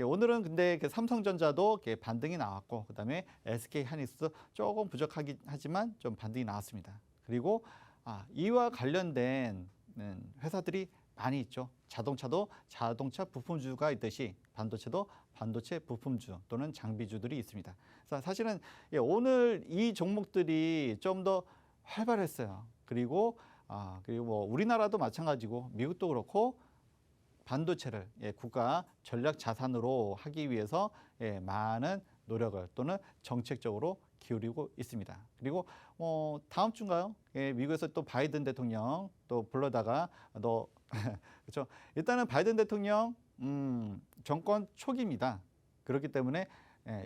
오늘은 근데 삼성전자도 반등이 나왔고, 그다음에 SK하이닉스도 조금 부족하긴 하지만 좀 반등이 나왔습니다. 그리고 이와 관련된 회사들이 많이 있죠. 자동차도 자동차 부품주가 있듯이 반도체도 반도체 부품주 또는 장비주들이 있습니다. 그래서 사실은 오늘 이 종목들이 좀 더 활발했어요. 그리고 우리나라도 마찬가지고 미국도 그렇고 반도체를 국가 전략 자산으로 하기 위해서 많은 노력을 또는 정책적으로 기울이고 있습니다. 그리고 다음 주인가요? 미국에서 또 바이든 대통령 또 불러다가 그렇죠. 일단은 바이든 대통령 정권 초기입니다. 그렇기 때문에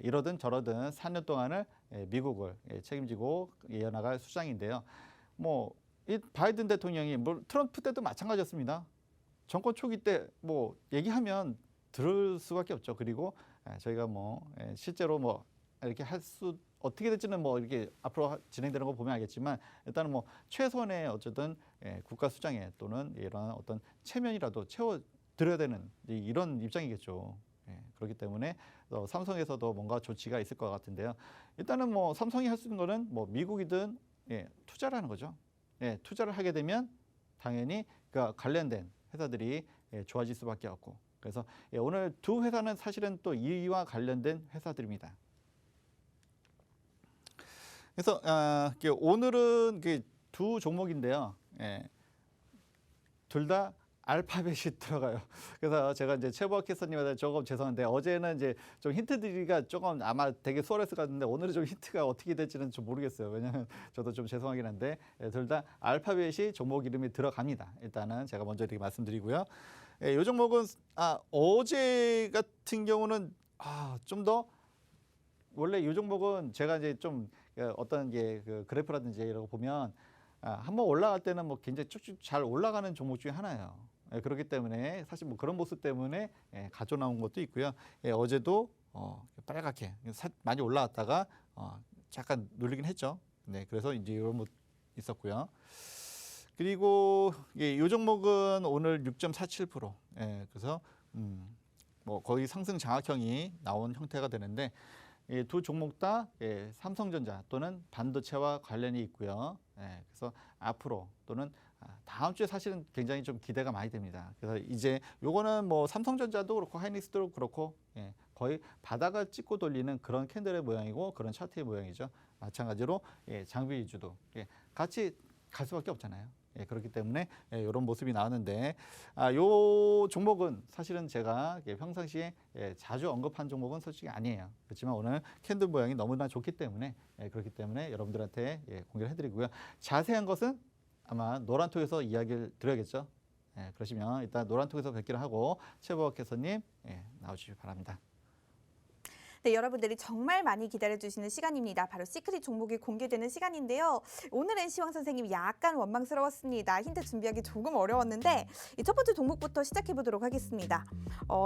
이러든 저러든 4년 동안을 미국을 책임지고 이어나갈 수장인데요. 이 바이든 대통령이 트럼프 때도 마찬가지였습니다. 정권 초기 때 얘기하면 들을 수밖에 없죠. 그리고 저희가 실제로 이렇게 할 수 어떻게 될지는 뭐 이렇게 앞으로 진행되는 거 보면 알겠지만 일단은 뭐 최소한의 어쨌든 국가 수장에 또는 이런 어떤 체면이라도 채워 드려야 되는 이런 입장이겠죠. 그렇기 때문에 삼성에서도 뭔가 조치가 있을 것 같은데요. 일단은 뭐 삼성이 할 수 있는 거는 뭐 미국이든 투자를 하는 거죠. 투자를 하게 되면 당연히 그 관련된 회사들이 좋아질 수밖에 없고. 그래서 오늘 두 회사는 사실은 또 이와 관련된 회사들입니다. 그래서 오늘은 두 종목인데요. 둘 다 알파벳이 들어가요. 그래서 제가 이제 최보학 캐스터님한테 조금 죄송한데 어제는 이제 좀 힌트 드리기가 조금 아마 되게 수월했을 것 같은데 오늘은 좀 힌트가 어떻게 될지는 좀 모르겠어요. 왜냐하면 저도 좀 죄송하긴 한데 둘 다 알파벳이 종목 이름이 들어갑니다. 일단은 제가 먼저 이렇게 말씀드리고요. 이 종목은 어제 같은 경우는 좀 더 원래 이 종목은 제가 이제 좀 어떤 그 그래프라든지 이런 거 보면 한번 올라갈 때는 뭐 굉장히 쭉쭉 잘 올라가는 종목 중에 하나예요. 그렇기 때문에 사실 뭐 그런 모습 때문에 가져 나온 것도 있고요. 어제도 빨갛게 많이 올라왔다가 잠깐 눌리긴 했죠. 네, 그래서 이제 이런 뭐 있었고요. 그리고 이 종목은 오늘 6.47%. 그래서 뭐 거의 상승 장악형이 나온 형태가 되는데 이 두 종목 다 삼성전자 또는 반도체와 관련이 있고요. 그래서 앞으로 또는 다음 주에 사실은 굉장히 좀 기대가 많이 됩니다. 그래서 이제 요거는 뭐 삼성전자도 그렇고 하이닉스도 그렇고 거의 바닥을 찍고 돌리는 그런 캔들의 모양이고 그런 차트의 모양이죠. 마찬가지로 장비 위주도 같이 갈 수밖에 없잖아요. 그렇기 때문에 이런 모습이 나왔는데 요 종목은 사실은 제가 평상시에 자주 언급한 종목은 솔직히 아니에요. 그렇지만 오늘 캔들 모양이 너무나 좋기 때문에 그렇기 때문에 여러분들한테 공개를 해드리고요. 자세한 것은 아마 노란톡에서 이야기를 드려야겠죠. 그러시면 일단 노란톡에서 뵙기를 하고 최보학 캐스터님 나오시기 바랍니다. 네, 여러분들이 정말 많이 기다려주시는 시간입니다. 바로 시크릿 종목이 공개되는 시간인데요. 오늘은 시황 선생님이 약간 원망스러웠습니다. 힌트 준비하기 조금 어려웠는데 이 첫 번째 종목부터 시작해 보도록 하겠습니다.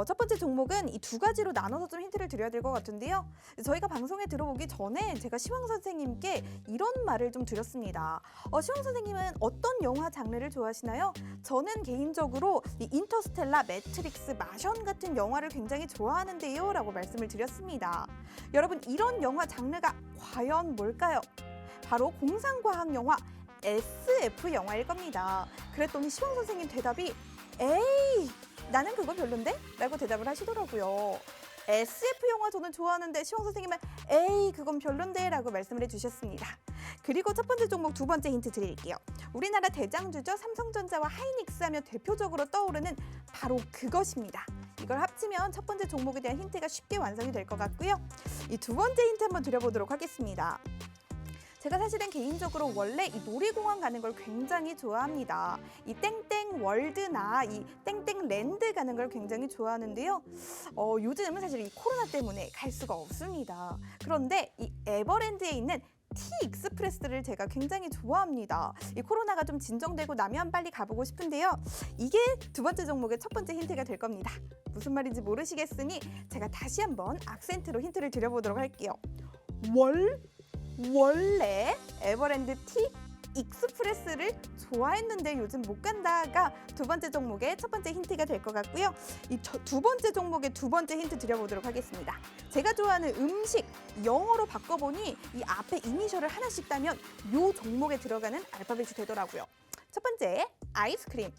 첫 번째 종목은 이 두 가지로 나눠서 좀 힌트를 드려야 될 것 같은데요. 저희가 방송에 들어오기 전에 제가 시황 선생님께 이런 말을 좀 드렸습니다. 시황 선생님은 어떤 영화 장르를 좋아하시나요? 저는 개인적으로 이 인터스텔라, 매트릭스, 마션 같은 영화를 굉장히 좋아하는데요. 라고 말씀을 드렸습니다. 여러분, 이런 영화 장르가 과연 뭘까요? 바로 공상과학 영화 SF 영화일 겁니다. 그랬더니 시황 선생님 대답이 에이, 나는 그거 별론데? 라고 대답을 하시더라고요. SF 영화 저는 좋아하는데 시황 선생님은 에이, 그건 별론데? 라고 말씀을 해주셨습니다. 그리고 첫 번째 종목 두 번째 힌트 드릴게요. 우리나라 대장주죠. 삼성전자와 하이닉스 하면 대표적으로 떠오르는 바로 그것입니다. 이걸 합치면 첫 번째 종목에 대한 힌트가 쉽게 완성이 될 것 같고요. 이 두 번째 힌트 한번 드려보도록 하겠습니다. 제가 사실은 개인적으로 원래 이 놀이공원 가는 걸 굉장히 좋아합니다. 이 땡땡 월드나 이 땡땡 랜드 가는 걸 굉장히 좋아하는데요. 요즘은 사실 이 코로나 때문에 갈 수가 없습니다. 그런데 이 에버랜드에 있는 T-익스프레스를 제가 굉장히 좋아합니다. 이 코로나가 좀 진정되고 나면 빨리 가보고 싶은데요. 이게 두 번째 종목의 첫 번째 힌트가 될 겁니다. 무슨 말인지 모르시겠으니 제가 다시 한번 악센트로 힌트를 드려보도록 할게요. 원래 에버랜드 T-익스프레스를 좋아했는데 요즘 못 간다가 두 번째 종목의 첫 번째 힌트가 될 것 같고요. 이 두 번째 종목의 두 번째 힌트 드려보도록 하겠습니다. 제가 좋아하는 음식 영어로 바꿔보니 이 앞에 이니셜을 하나씩 따면 요 종목에 들어가는 알파벳이 되더라고요. 첫 번째 아이스크림,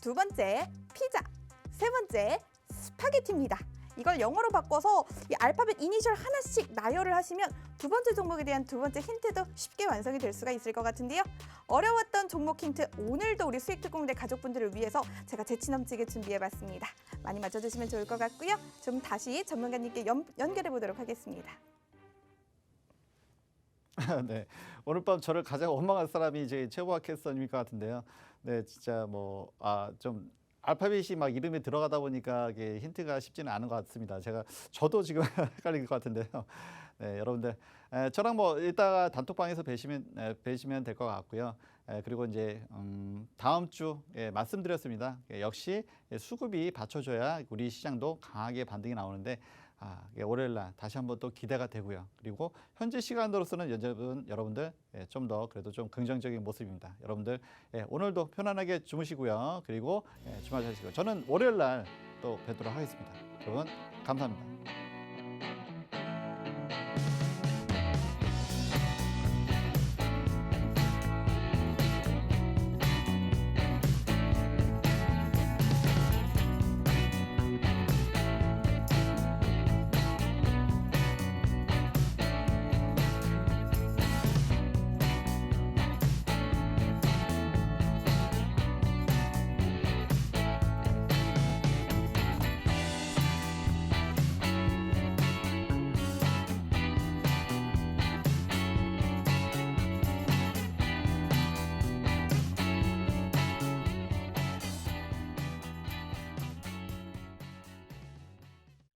두 번째 피자, 세 번째 스파게티입니다. 이걸 영어로 바꿔서 이 알파벳 이니셜 하나씩 나열을 하시면 두 번째 종목에 대한 두 번째 힌트도 쉽게 완성이 될 수가 있을 것 같은데요. 어려웠던 종목 힌트 오늘도 우리 수익특공대 가족분들을 위해서 제가 재치 넘치게 준비해봤습니다. 많이 맞춰주시면 좋을 것 같고요. 좀 다시 전문가님께 연결해 보도록 하겠습니다. 네, 오늘 밤 저를 가장 원망할 사람이 이제 최보학 캐스터님일 것 같은데요. 네, 진짜 뭐 좀 알파벳이 막 이름에 들어가다 보니까 이게 힌트가 쉽지는 않은 것 같습니다. 저도 지금 헷갈릴 것 같은데요. 네, 여러분들 저랑 뭐 이따가 단톡방에서 뵈시면 될 것 같고요. 그리고 이제 다음 주 말씀드렸습니다. 역시 수급이 받쳐줘야 우리 시장도 강하게 반등이 나오는데 월요일 날 다시 한번 또 기대가 되고요. 그리고 현재 시간으로서는 여러분들 좀 더 그래도 좀 긍정적인 모습입니다. 여러분들 오늘도 편안하게 주무시고요. 그리고 주말 잘 쉬고 저는 월요일 날 또 뵙도록 하겠습니다. 여러분 감사합니다.